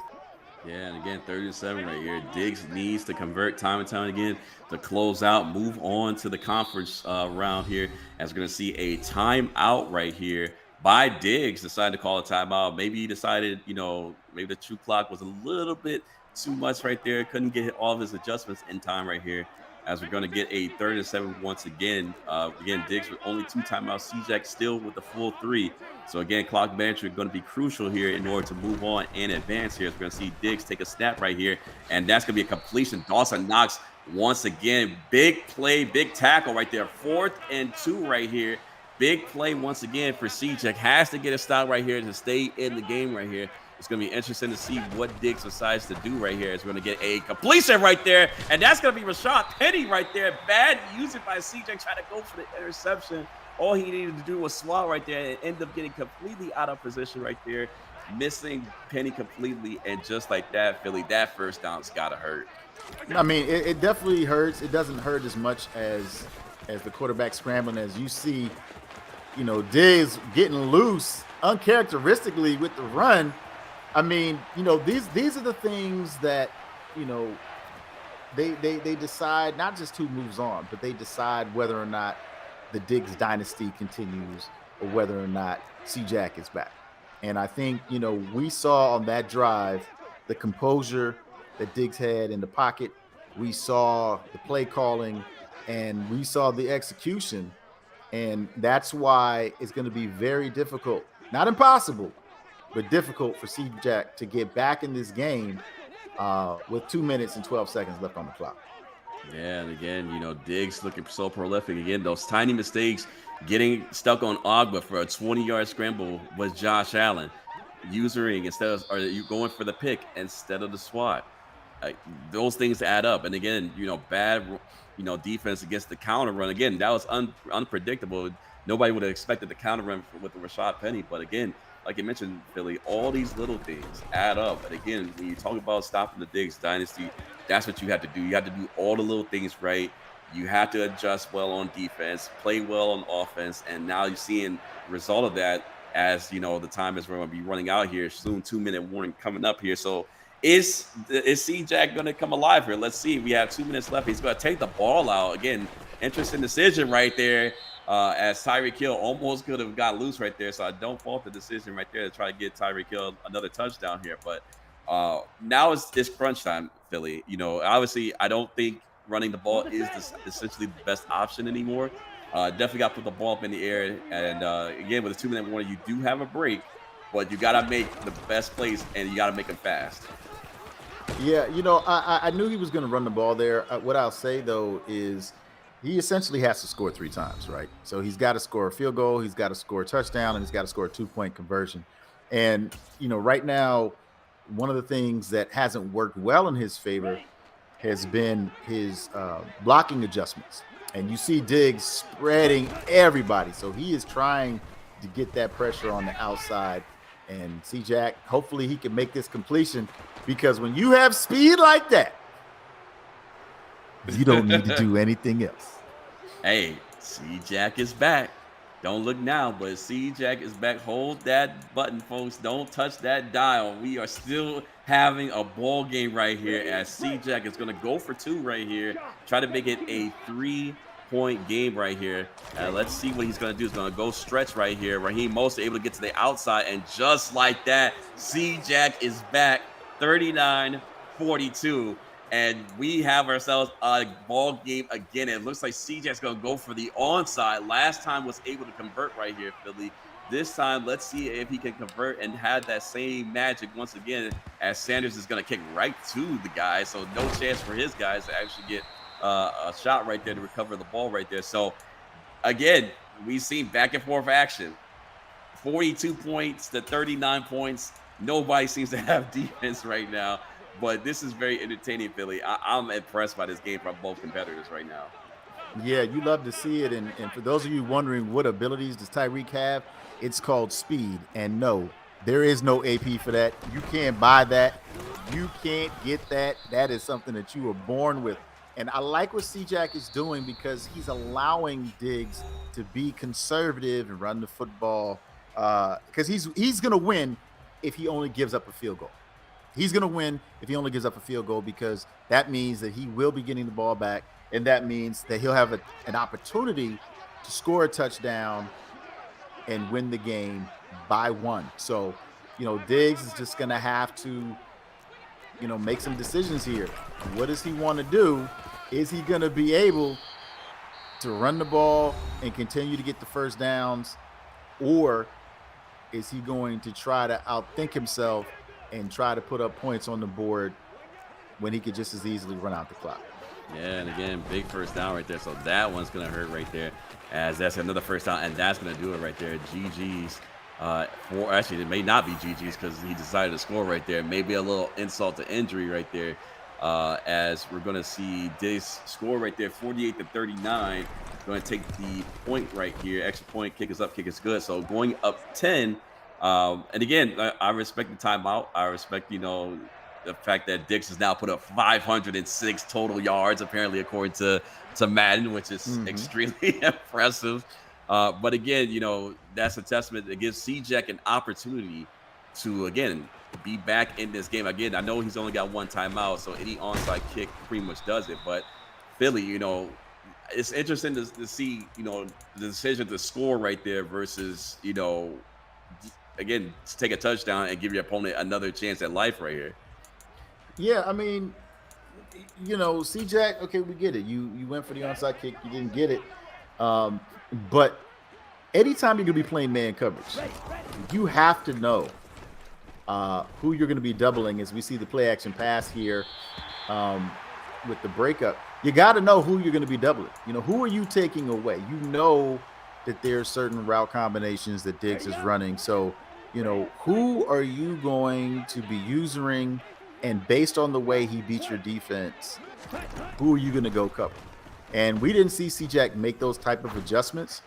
Speaker 1: Yeah, and again, 37 right here. Diggs needs to convert time and time again to close out, move on to the conference round here. As we're going to see a timeout right here by Diggs. Decided to call a timeout. Maybe he decided, maybe the true clock was a little bit too much right there. Couldn't get all of his adjustments in time right here. As we're going to get a 3rd and 7 once again. Again, Diggs with only 2 timeouts. C-Jack still with the full 3. So again, clock management going to be crucial here in order to move on and advance here. As we're going to see Diggs take a snap right here. And that's going to be a completion. Dawson Knox once again. Big play, big tackle right there. 4th and 2 right here. Big play once again for C-Jack. Has to get a stop right here to stay in the game right here. It's going to be interesting to see what Diggs decides to do right here. It's going to get a completion right there. And that's going to be Rashad Penny right there. Bad usage by CJ trying to go for the interception. All he needed to do was swallow right there and end up getting completely out of position right there. Missing Penny completely. And just like that, Philly, that first down's got to hurt.
Speaker 2: I mean, it definitely hurts. It doesn't hurt as much as the quarterback scrambling as you see, Diggs getting loose uncharacteristically with the run. I mean, these are the things that, they decide not just who moves on, but they decide whether or not the Diggs dynasty continues or whether or not C-Jack is back. And I think, we saw on that drive the composure that Diggs had in the pocket. We saw the play calling and we saw the execution. And that's why it's going to be very difficult, not impossible, but difficult for C-Jack to get back in this game with 2 minutes and 12 seconds left on the clock.
Speaker 1: Yeah, and again, Diggs looking so prolific. Again, those tiny mistakes, getting stuck on Agba for a 20-yard scramble was Josh Allen. Usering or you going for the pick instead of the swat. Those things add up. And again, bad, defense against the counter run. Again, that was unpredictable. Nobody would have expected the counter run with the Rashad Penny. But again, like you mentioned, Philly, all these little things add up. And again, when you talk about stopping the Diggs dynasty, that's what you have to do. You have to do all the little things right. You have to adjust well on defense, play well on offense. And now you're seeing the result of that as, the time is going to be running out here. Soon, 2-minute warning coming up here. So is C-Jack going to come alive here? Let's see. We have 2 minutes left. He's going to take the ball out. Again, interesting decision right there. as Tyreek Hill almost could have got loose right there. So I don't fault the decision right there to try to get Tyreek Hill another touchdown here. But now it's crunch time, Philly. You know, obviously, I don't think running the ball is essentially the best option anymore. Definitely got to put the ball up in the air. And again, with a 2-minute warning, you do have a break, but you got to make the best plays and you got to make them fast.
Speaker 2: Yeah, I knew he was going to run the ball there. What I'll say though is he essentially has to score 3 times, right? So he's got to score a field goal, he's got to score a touchdown, and he's got to score a 2-point conversion. And right now, one of the things that hasn't worked well in his favor has been his blocking adjustments. And you see Diggs spreading everybody, so he is trying to get that pressure on the outside. And see Jack, hopefully he can make this completion, because when you have speed like that, you don't need to do anything else.
Speaker 1: Hey, C Jack is back. Don't look now, but C Jack is back. Hold that button, folks. Don't touch that dial. We are still having a ball game right here as C Jack is going to go for 2 right here. Try to make it a 3-point game right here. Let's see what he's going to do. He's going to go stretch right here. Raheem Mostert able to get to the outside, and just like that, C Jack is back. 39-42. And we have ourselves a ball game again. It looks like CJ's going to go for the onside. Last time was able to convert right here, Philly. This time, let's see if he can convert and have that same magic once again, as Sanders is going to kick right to the guy. So no chance for his guys to actually get a shot right there to recover the ball right there. So again, we've seen back and forth action. 42 points to 39 points. Nobody seems to have defense right now. But this is very entertaining, Philly. I'm impressed by this game from both competitors right now.
Speaker 2: Yeah, you love to see it. And for those of you wondering what abilities does Tyreek have, it's called speed. And no, there is no AP for that. You can't buy that. You can't get that. That is something that you were born with. And I like what C-Jack is doing, because he's allowing Diggs to be conservative and run the football, because he's going to win if he only gives up a field goal. He's going to win if he only gives up a field goal, because that means that he will be getting the ball back, and that means that he'll have an opportunity to score a touchdown and win the game by 1. So, Diggs is just going to have to, make some decisions here. What does he want to do? Is he going to be able to run the ball and continue to get the first downs, or is he going to try to outthink himself and try to put up points on the board when he could just as easily run out the clock?
Speaker 1: Yeah, and again, big first down right there. So that one's going to hurt right there, as that's another first down, and that's going to do it right there. GG's. Actually, it may not be GG's, because he decided to score right there. Maybe a little insult to injury right there, as we're going to see Diggs score right there, 48-39. Going to take the point right here. Extra point, kick is up, kick is good. So going up 10. And again, I respect the timeout. I respect, the fact that Diggs has now put up 506 total yards, apparently, according to Madden, which is extremely impressive. But again, that's a testament. It gives C-Jack an opportunity to, again, be back in this game. Again, I know he's only got 1 timeout, so any onside kick pretty much does it. But Philly, it's interesting to see, the decision to score right there versus, again, to take a touchdown and give your opponent another chance at life right here.
Speaker 2: Yeah, I mean, C-Jack, okay, we get it. You went for the onside kick, you didn't get it. But anytime you're going to be playing man coverage, you have to know who you're going to be doubling. As we see the play action pass here with the breakup, you got to know who you're going to be doubling. Who are you taking away? That there's certain route combinations that Diggs is running. So, who are you going to be using? And based on the way he beat your defense, who are you going to go cover? And we didn't see C-Jack make those type of adjustments.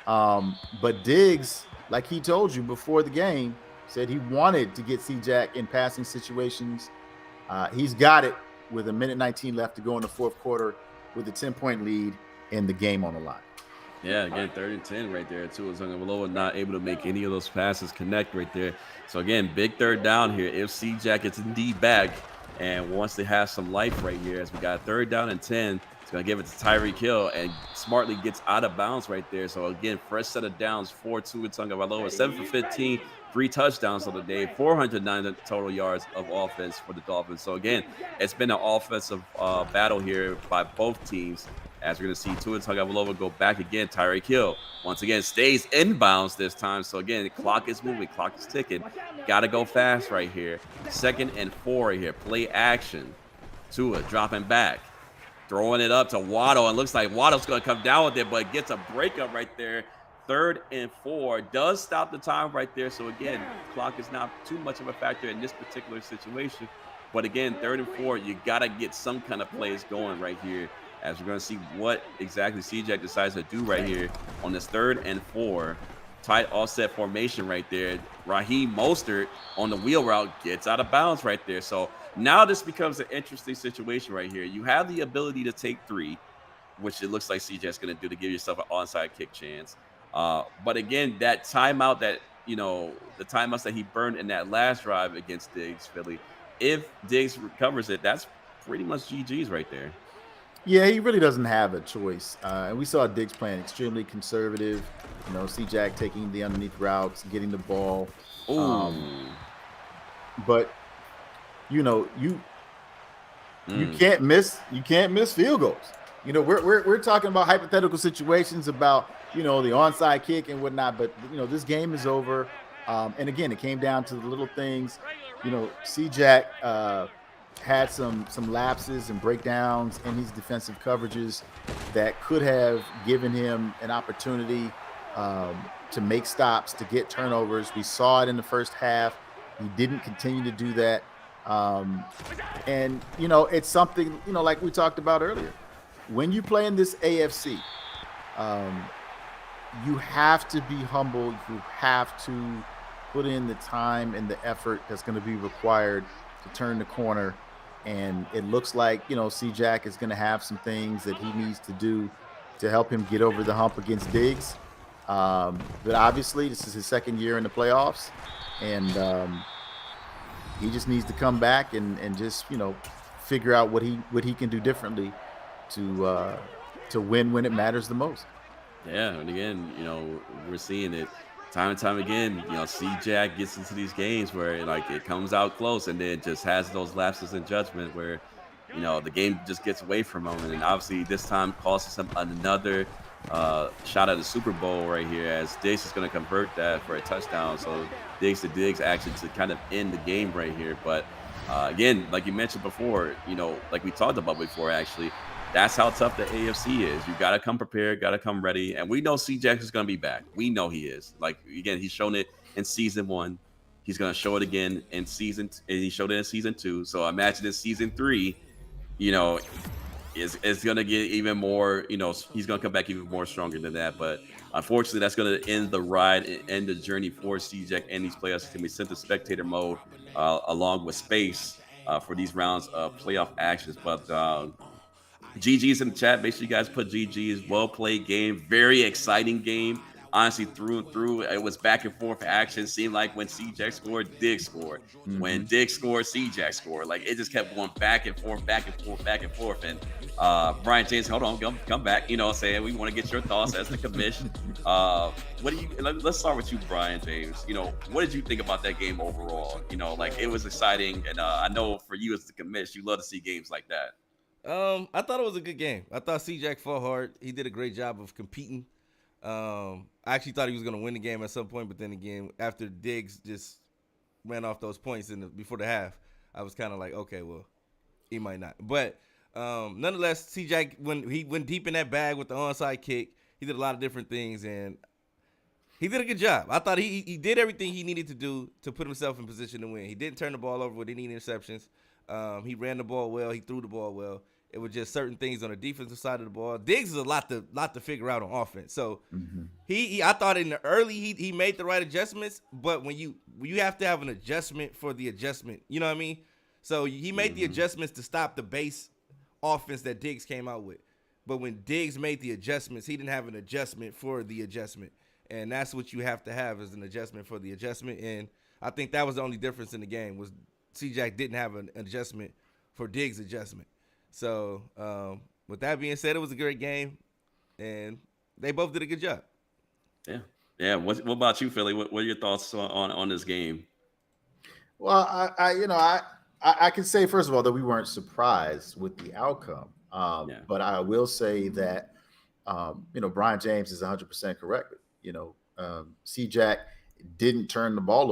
Speaker 2: But Diggs, like he told you before the game, said he wanted to get C-Jack in passing situations. He's got it with 1:19 left to go in the 4th quarter with a 10-point lead and the game on the line.
Speaker 1: Yeah, again, 3rd and 10 right there, too. Zungaloa not able to make any of those passes connect right there. So, again, big 3rd down here if C-Jack is indeed back and wants to have some life right here, as we got 3rd down and 10. He's going to give it to Tyreek Hill and smartly gets out of bounds right there. So, again, fresh set of downs, 4-2 with Tagovailoa, 7 for 15, 3 touchdowns on the day, 409 total yards of offense for the Dolphins. So, again, it's been an offensive battle here by both teams. As we're going to see Tua Tagovailoa go back again, Tyreek Hill once again stays inbounds this time. So, again, the clock is moving, clock is ticking. Got to go fast right here. 2nd and 4 right here. Play action. Tua dropping back. Throwing it up to Waddle, and looks like Waddle's going to come down with it, but gets a breakup right there. 3rd and 4 does stop the time right there. So again, clock is not too much of a factor in this particular situation. But again, 3rd and 4, you got to get some kind of plays going right here, as we're going to see what exactly CJ decides to do right here on this 3rd and 4. Tight offset formation right there. Raheem Mostert on the wheel route gets out of bounds right there. So now this becomes an interesting situation right here. You have the ability to take 3, which it looks like CJ's going to do to give yourself an onside kick chance. But again, that timeout that, the timeouts that he burned in that last drive against Diggs, Philly, if Diggs recovers it, that's pretty much GG's right there.
Speaker 2: Yeah, he really doesn't have a choice. And we saw Diggs playing extremely conservative. C-Jack taking the underneath routes, getting the ball. But you can't miss field goals. We're talking about hypothetical situations about the onside kick and whatnot. But this game is over. And again, it came down to the little things. C-Jack had some lapses and breakdowns in his defensive coverages that could have given him an opportunity to make stops, to get turnovers. We saw it in the first half. He didn't continue to do that. And it's something, like we talked about earlier. When you play in this AFC, you have to be humble. You have to put in the time and the effort that's going to be required to turn the corner. And it looks like, C-Jack is going to have some things that he needs to do to help him get over the hump against Diggs. But obviously, this is his 2nd year in the playoffs. And he just needs to come back and just, figure out what he can do differently to win when it matters the most.
Speaker 1: Yeah, and again, we're seeing it time and time again. C-Jack gets into these games where it comes out close, and then just has those lapses in judgment where the game just gets away from him, and then obviously this time costs him another shot at the Super Bowl right here, as Diggs is going to convert that for a touchdown. So Diggs action to kind of end the game right here. But again, like you mentioned before, like we talked about before, actually, that's how tough the AFC is. You got to come prepared, got to come ready. And we know C-Jack is going to be back. We know he is. Again, he's shown it in season 1. He's going to show it again in and he showed it in season 2. So imagine in season 3, is going to get even more, he's going to come back even more stronger than that. But unfortunately, that's going to end the ride and end the journey for C-Jack and these playoffs. It's going to be sent to spectator mode along with space for these rounds of playoff actions. But GG's in the chat. Make sure you guys put GG's. Well played game. Very exciting game. Honestly, through and through, it was back and forth action. Seemed like when C-Jack scored, Diggs scored. Mm-hmm. When Diggs scored, C-Jack scored. It just kept going back and forth, back and forth, back and forth. And Brian James, hold on, come back. Saying we want to get your thoughts as the commission. What do you? Let's start with you, Brian James. What did you think about that game overall? It was exciting, and I know for you as the commission, you love to see games like that.
Speaker 3: I thought it was a good game. I thought C-Jack fought hard. He did a great job of competing. I actually thought he was going to win the game at some point, but then again, after Diggs just ran off those points before the half, I was kind of like, okay, well, he might not. But nonetheless, C-Jack, when he went deep in that bag with the onside kick, he did a lot of different things, and he did a good job. I thought he did everything he needed to do to put himself in position to win. He didn't turn the ball over with any interceptions. He ran the ball well. He threw the ball well. It was just certain things on the defensive side of the ball. Diggs is a lot to figure out on offense. So I thought in the early he made the right adjustments, but when you have to have an adjustment for the adjustment, you know what I mean? So he made the adjustments to stop the base offense that Diggs came out with. But when Diggs made the adjustments, he didn't have an adjustment for the adjustment. And that's what you have to have, is an adjustment for the adjustment. And I think that was the only difference in the game, was C-Jack didn't have an adjustment for Diggs' adjustment. So with that being said, it was a great game, and they both did a good job.
Speaker 1: Yeah, yeah. What about you, Philly? What are your thoughts on this game?
Speaker 2: Well, I can say first of all that we weren't surprised with the outcome,
Speaker 1: Yeah.
Speaker 2: but I will say that Brian James is 100% correct. C. Jack didn't turn the ball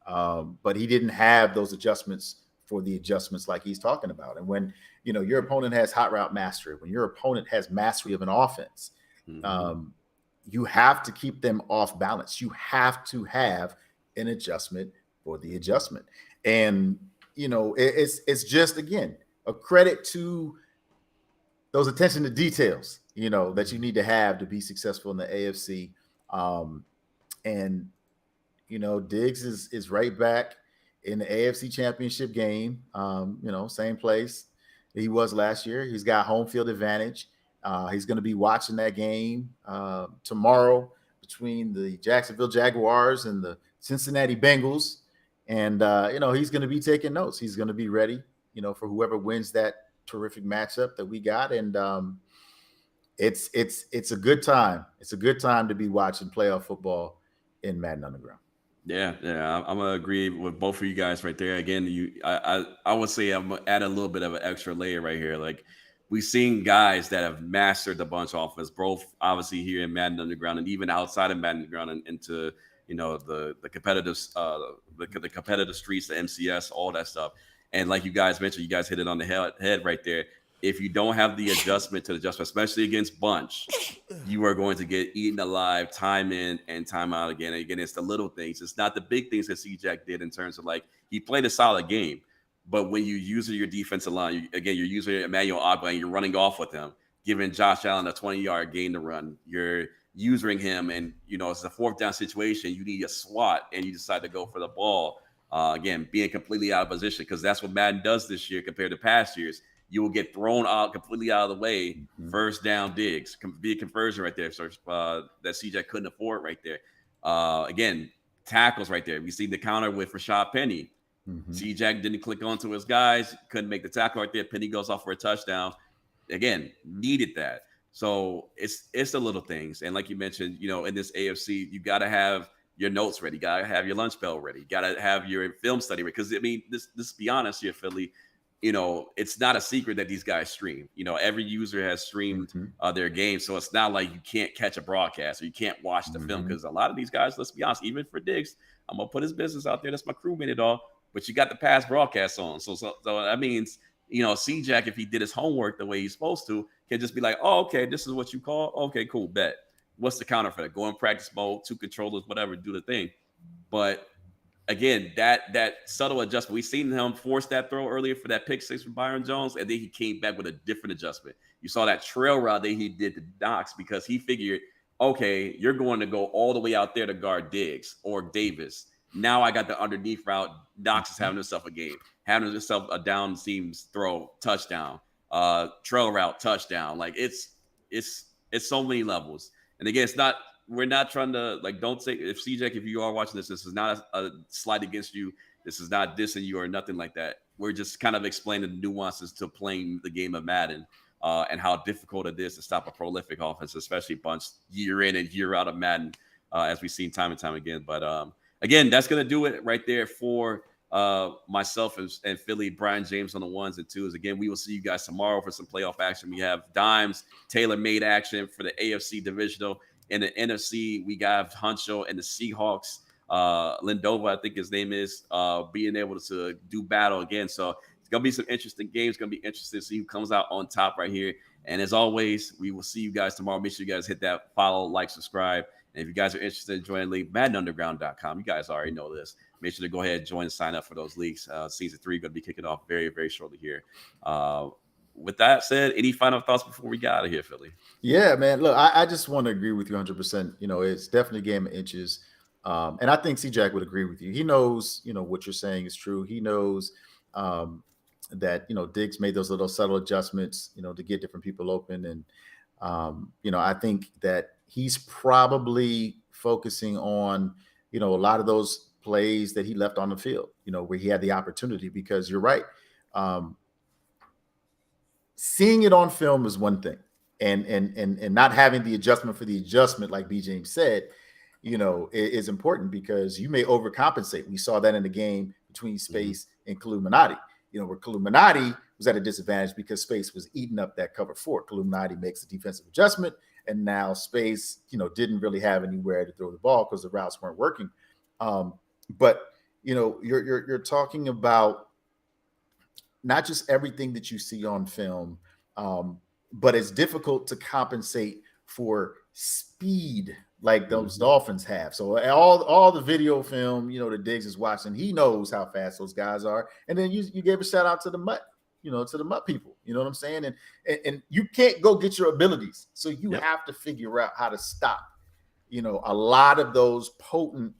Speaker 2: over, but he didn't have those adjustments for the adjustments like he's talking about. And when your opponent has hot route mastery, when your opponent has mastery of an offense,
Speaker 1: Mm-hmm.
Speaker 2: um, you have to keep them off balance. You have to have an adjustment for the adjustment, and it's just again a credit to those attention to details, that you need to have to be successful in the AFC. And Diggs is right back in the AFC Championship game. Same place he was last year. He's got home field advantage. He's going to be watching that game tomorrow between the Jacksonville Jaguars and the Cincinnati Bengals. And he's going to be taking notes. He's going to be ready, for whoever wins that terrific matchup that we got. And it's a good time. It's a good time to be watching playoff football in Madden Underground.
Speaker 1: Yeah, yeah, I'm gonna agree with both of you guys right there. Again, I would say I'm gonna add a little bit of an extra layer right here. Like we've seen guys that have mastered the bunch offense, both obviously here in Madden Underground and even outside of Madden Underground and into the competitive the competitive streets, the MCS, all that stuff. And like you guys mentioned, you guys hit it on the head right there. If you don't have the adjustment to the adjustment, especially against bunch, you are going to get eaten alive time in and time out again. And again, it's the little things. It's not the big things that C-Jack did in terms of like he played a solid game. But when you use your defensive line, you're using Emmanuel Ogbah and you're running off with him, giving Josh Allen a 20-yard gain to run. You're using him and, it's a fourth down situation. You need a SWAT and you decide to go for the ball. Again, being completely out of position because that's what Madden does this year compared to past years. You will get thrown out completely out of the way.
Speaker 2: Mm-hmm.
Speaker 1: First down Diggs, be a conversion right there. So that CJ couldn't afford right there. Again, tackles right there. We see the counter with Rashad Penny.
Speaker 2: Mm-hmm.
Speaker 1: C-Jack didn't click onto his guys, couldn't make the tackle right there. Penny goes off for a touchdown. Again, needed that. So it's the little things. And like you mentioned, in this AFC, you got to have your notes ready. You got to have your lunch bell ready. You got to have your film study ready. Because, I mean, this be honest here, Philly, it's not a secret that these guys stream. Every user has streamed their game. So it's not like you can't catch a broadcast or you can't watch the film because a lot of these guys, let's be honest, even for Diggs, I'm going to put his business out there. That's my crewmate and all. But you got the past broadcast on. So that means, C-Jack, if he did his homework the way he's supposed to, can just be like, oh, okay, this is what you call. Okay, cool, bet. What's the counter for that? Go in practice mode, 2 controllers, whatever, do the thing. But again, that subtle adjustment. We seen him force that throw earlier for that pick six from Byron Jones, and then he came back with a different adjustment. You saw that trail route that he did to Knox because he figured, okay, you're going to go all the way out there to guard Diggs or Davis. Now I got the underneath route. Knox is having himself a game, having himself a down seams throw touchdown, trail route touchdown. Like it's so many levels. And again, we're not trying to don't say if CJ, if you are watching this is not a slight against you. This is not dissing you or nothing like that. We're just kind of explaining the nuances to playing the game of Madden and how difficult it is to stop a prolific offense, especially bunch year in and year out of Madden, as we've seen time and time again. But again, that's going to do it right there for myself and Philly. Brian James on the ones and twos. Again, we will see you guys tomorrow for some playoff action. We have dimes, tailor-made action for the AFC divisional. In the NFC, we got Huncho and the Seahawks. Lindova, I think his name is, being able to do battle again. So it's going to be some interesting games. It's going to be interesting to see who comes out on top right here. And as always, we will see you guys tomorrow. Make sure you guys hit that follow, like, subscribe. And if you guys are interested in joining the league, MaddenUnderground.com. You guys already know this. Make sure to go ahead and join and sign up for those leagues. Season 3 going to be kicking off very, very shortly here. With that said, any final thoughts before we get out of here, Philly?
Speaker 2: Yeah, man. Look, I just want to agree with you 100%. It's definitely a game of inches. And I think C-Jack would agree with you. He knows, what you're saying is true. He knows that, Diggs made those little subtle adjustments, to get different people open. And, I think that he's probably focusing on, a lot of those plays that he left on the field, where he had the opportunity because you're right. seeing it on film is one thing, and not having the adjustment for the adjustment, like B. James said, is important because you may overcompensate. We saw that in the game between Space and Illuminati, where Illuminati was at a disadvantage because Space was eating up that cover four. Illuminati makes a defensive adjustment, and now Space, didn't really have anywhere to throw the ball because the routes weren't working. But you're talking about not just everything that you see on film, but it's difficult to compensate for speed like those Dolphins have. So all the video film, that Diggs is watching, he knows how fast those guys are. And then you gave a shout out to the Mutt, to the Mutt people. You know what I'm saying? And you can't go get your abilities. So you have to figure out how to stop, a lot of those potent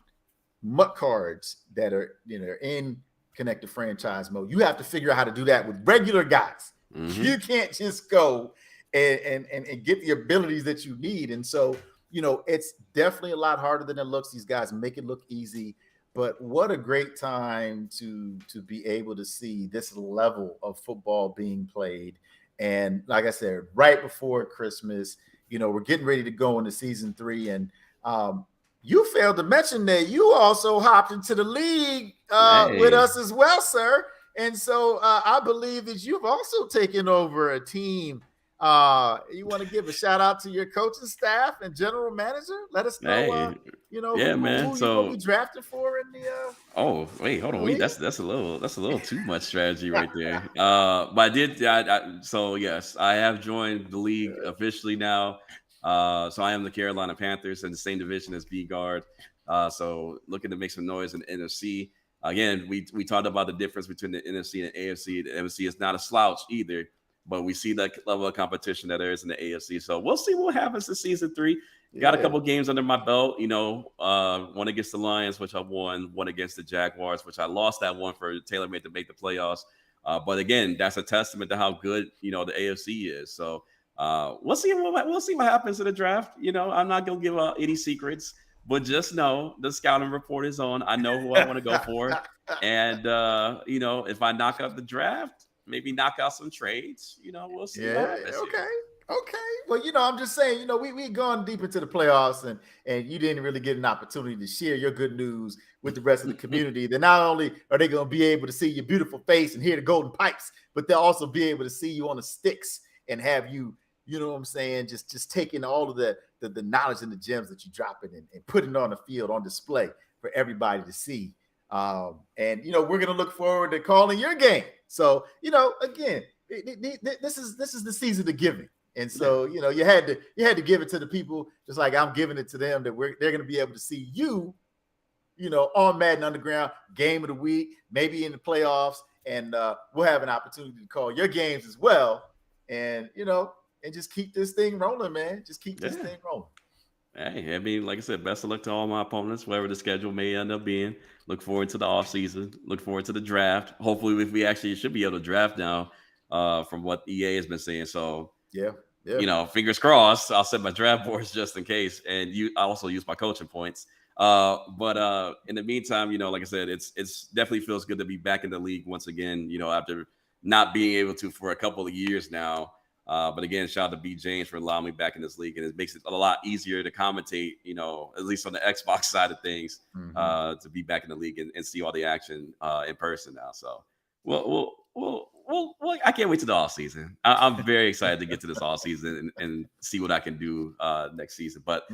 Speaker 2: Mutt cards that are, in connected franchise mode. You have to figure out how to do that with regular guys. You can't just go and get the abilities that you need. And so, it's definitely a lot harder than it looks. These guys make it look easy, but what a great time to be able to see this level of football being played. And like I said, right before Christmas, we're getting ready to go into season 3. And you failed to mention that you also hopped into the league with us as well, sir. And so I believe that you've also taken over a team. You want to give a shout out to your coaching staff and general manager? Let us know, who
Speaker 1: man.
Speaker 2: you will be drafted for in the.
Speaker 1: Oh wait, hold on. That's a little too much strategy right there. But I did. So yes, I have joined the league officially now. So I am the Carolina Panthers in the same division as B Guard. So looking to make some noise in the NFC. Again, we talked about the difference between the NFC and the AFC. The NFC is not a slouch either, but we see that level of competition that there is in the AFC. So we'll see what happens in season 3. Got a couple games under my belt, one against the Lions, which I won, one against the Jaguars, which I lost that one for TaylorMade to make the playoffs. But again, that's a testament to how good, the AFC is. So we'll see what happens in the draft. I'm not going to give out any secrets. But just know the scouting report is on. I know who I want to go for. And, if I knock out the draft, maybe knock out some trades, we'll see.
Speaker 2: Okay. Well, I'm just saying, we gone deep into the playoffs and you didn't really get an opportunity to share your good news with the rest of the community. Then not only are they going to be able to see your beautiful face and hear the golden pipes, but they'll also be able to see you on the sticks and have you, you know what I'm saying, just taking all of the knowledge and the gems that you drop it and putting it on the field on display for everybody to see. And we're going to look forward to calling your game. So, again, this is the season of giving. And so, you had to give it to the people just like I'm giving it to them, that they're going to be able to see you, on Madden Underground, game of the week, maybe in the playoffs. And we'll have an opportunity to call your games as well. And, and just keep this thing rolling, man. Just keep this thing rolling.
Speaker 1: Hey, I mean, like I said, best of luck to all my opponents, whatever the schedule may end up being. Look forward to the offseason. Look forward to the draft. Hopefully, if we actually should be able to draft now, from what EA has been saying. So, fingers crossed. I'll set my draft boards just in case, and I also use my coaching points. But in the meantime, like I said, it's definitely feels good to be back in the league once again. After not being able to for a couple of years now. But again, shout out to B. James for allowing me back in this league, and it makes it a lot easier to commentate, at least on the Xbox side of things, to be back in the league and see all the action in person now. So, well, I can't wait to the off season. I'm very excited to get to this off season and see what I can do next season. But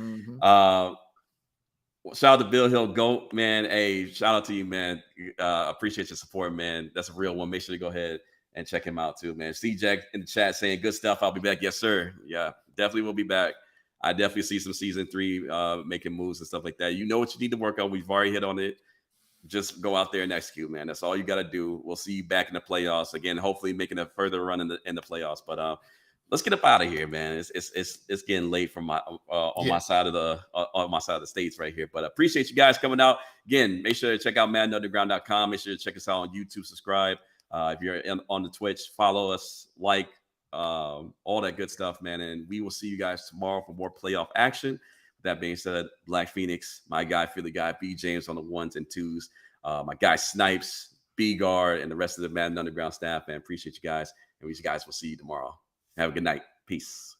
Speaker 1: shout out to Bill Hill, GOAT, man. Hey, shout out to you, man. Appreciate your support, man. That's a real one. Make sure to go ahead and check him out too, man. C-Jack in the chat saying good stuff. I'll be back. Yes, sir. Yeah, definitely will be back. I definitely see some season 3 making moves and stuff like that. You know what you need to work on. We've already hit on it. Just go out there and execute, man. That's all you got to do. We'll see you back in the playoffs again. Hopefully, making a further run in the playoffs. But let's get up out of here, man. It's getting late from my my side of the states right here. But I appreciate you guys coming out again. Make sure to check out MaddenUnderground.com. Make sure to check us out on YouTube. Subscribe. If you're on the Twitch, follow us, like all that good stuff, man. And we will see you guys tomorrow for more playoff action. With that being said, Black Phoenix, my guy, Philly guy, B. James on the 1s and 2s, my guy Snipes, B Guard, and the rest of the Madden Underground staff, man. Appreciate you guys. and we guys will see you tomorrow. Have a good night. Peace.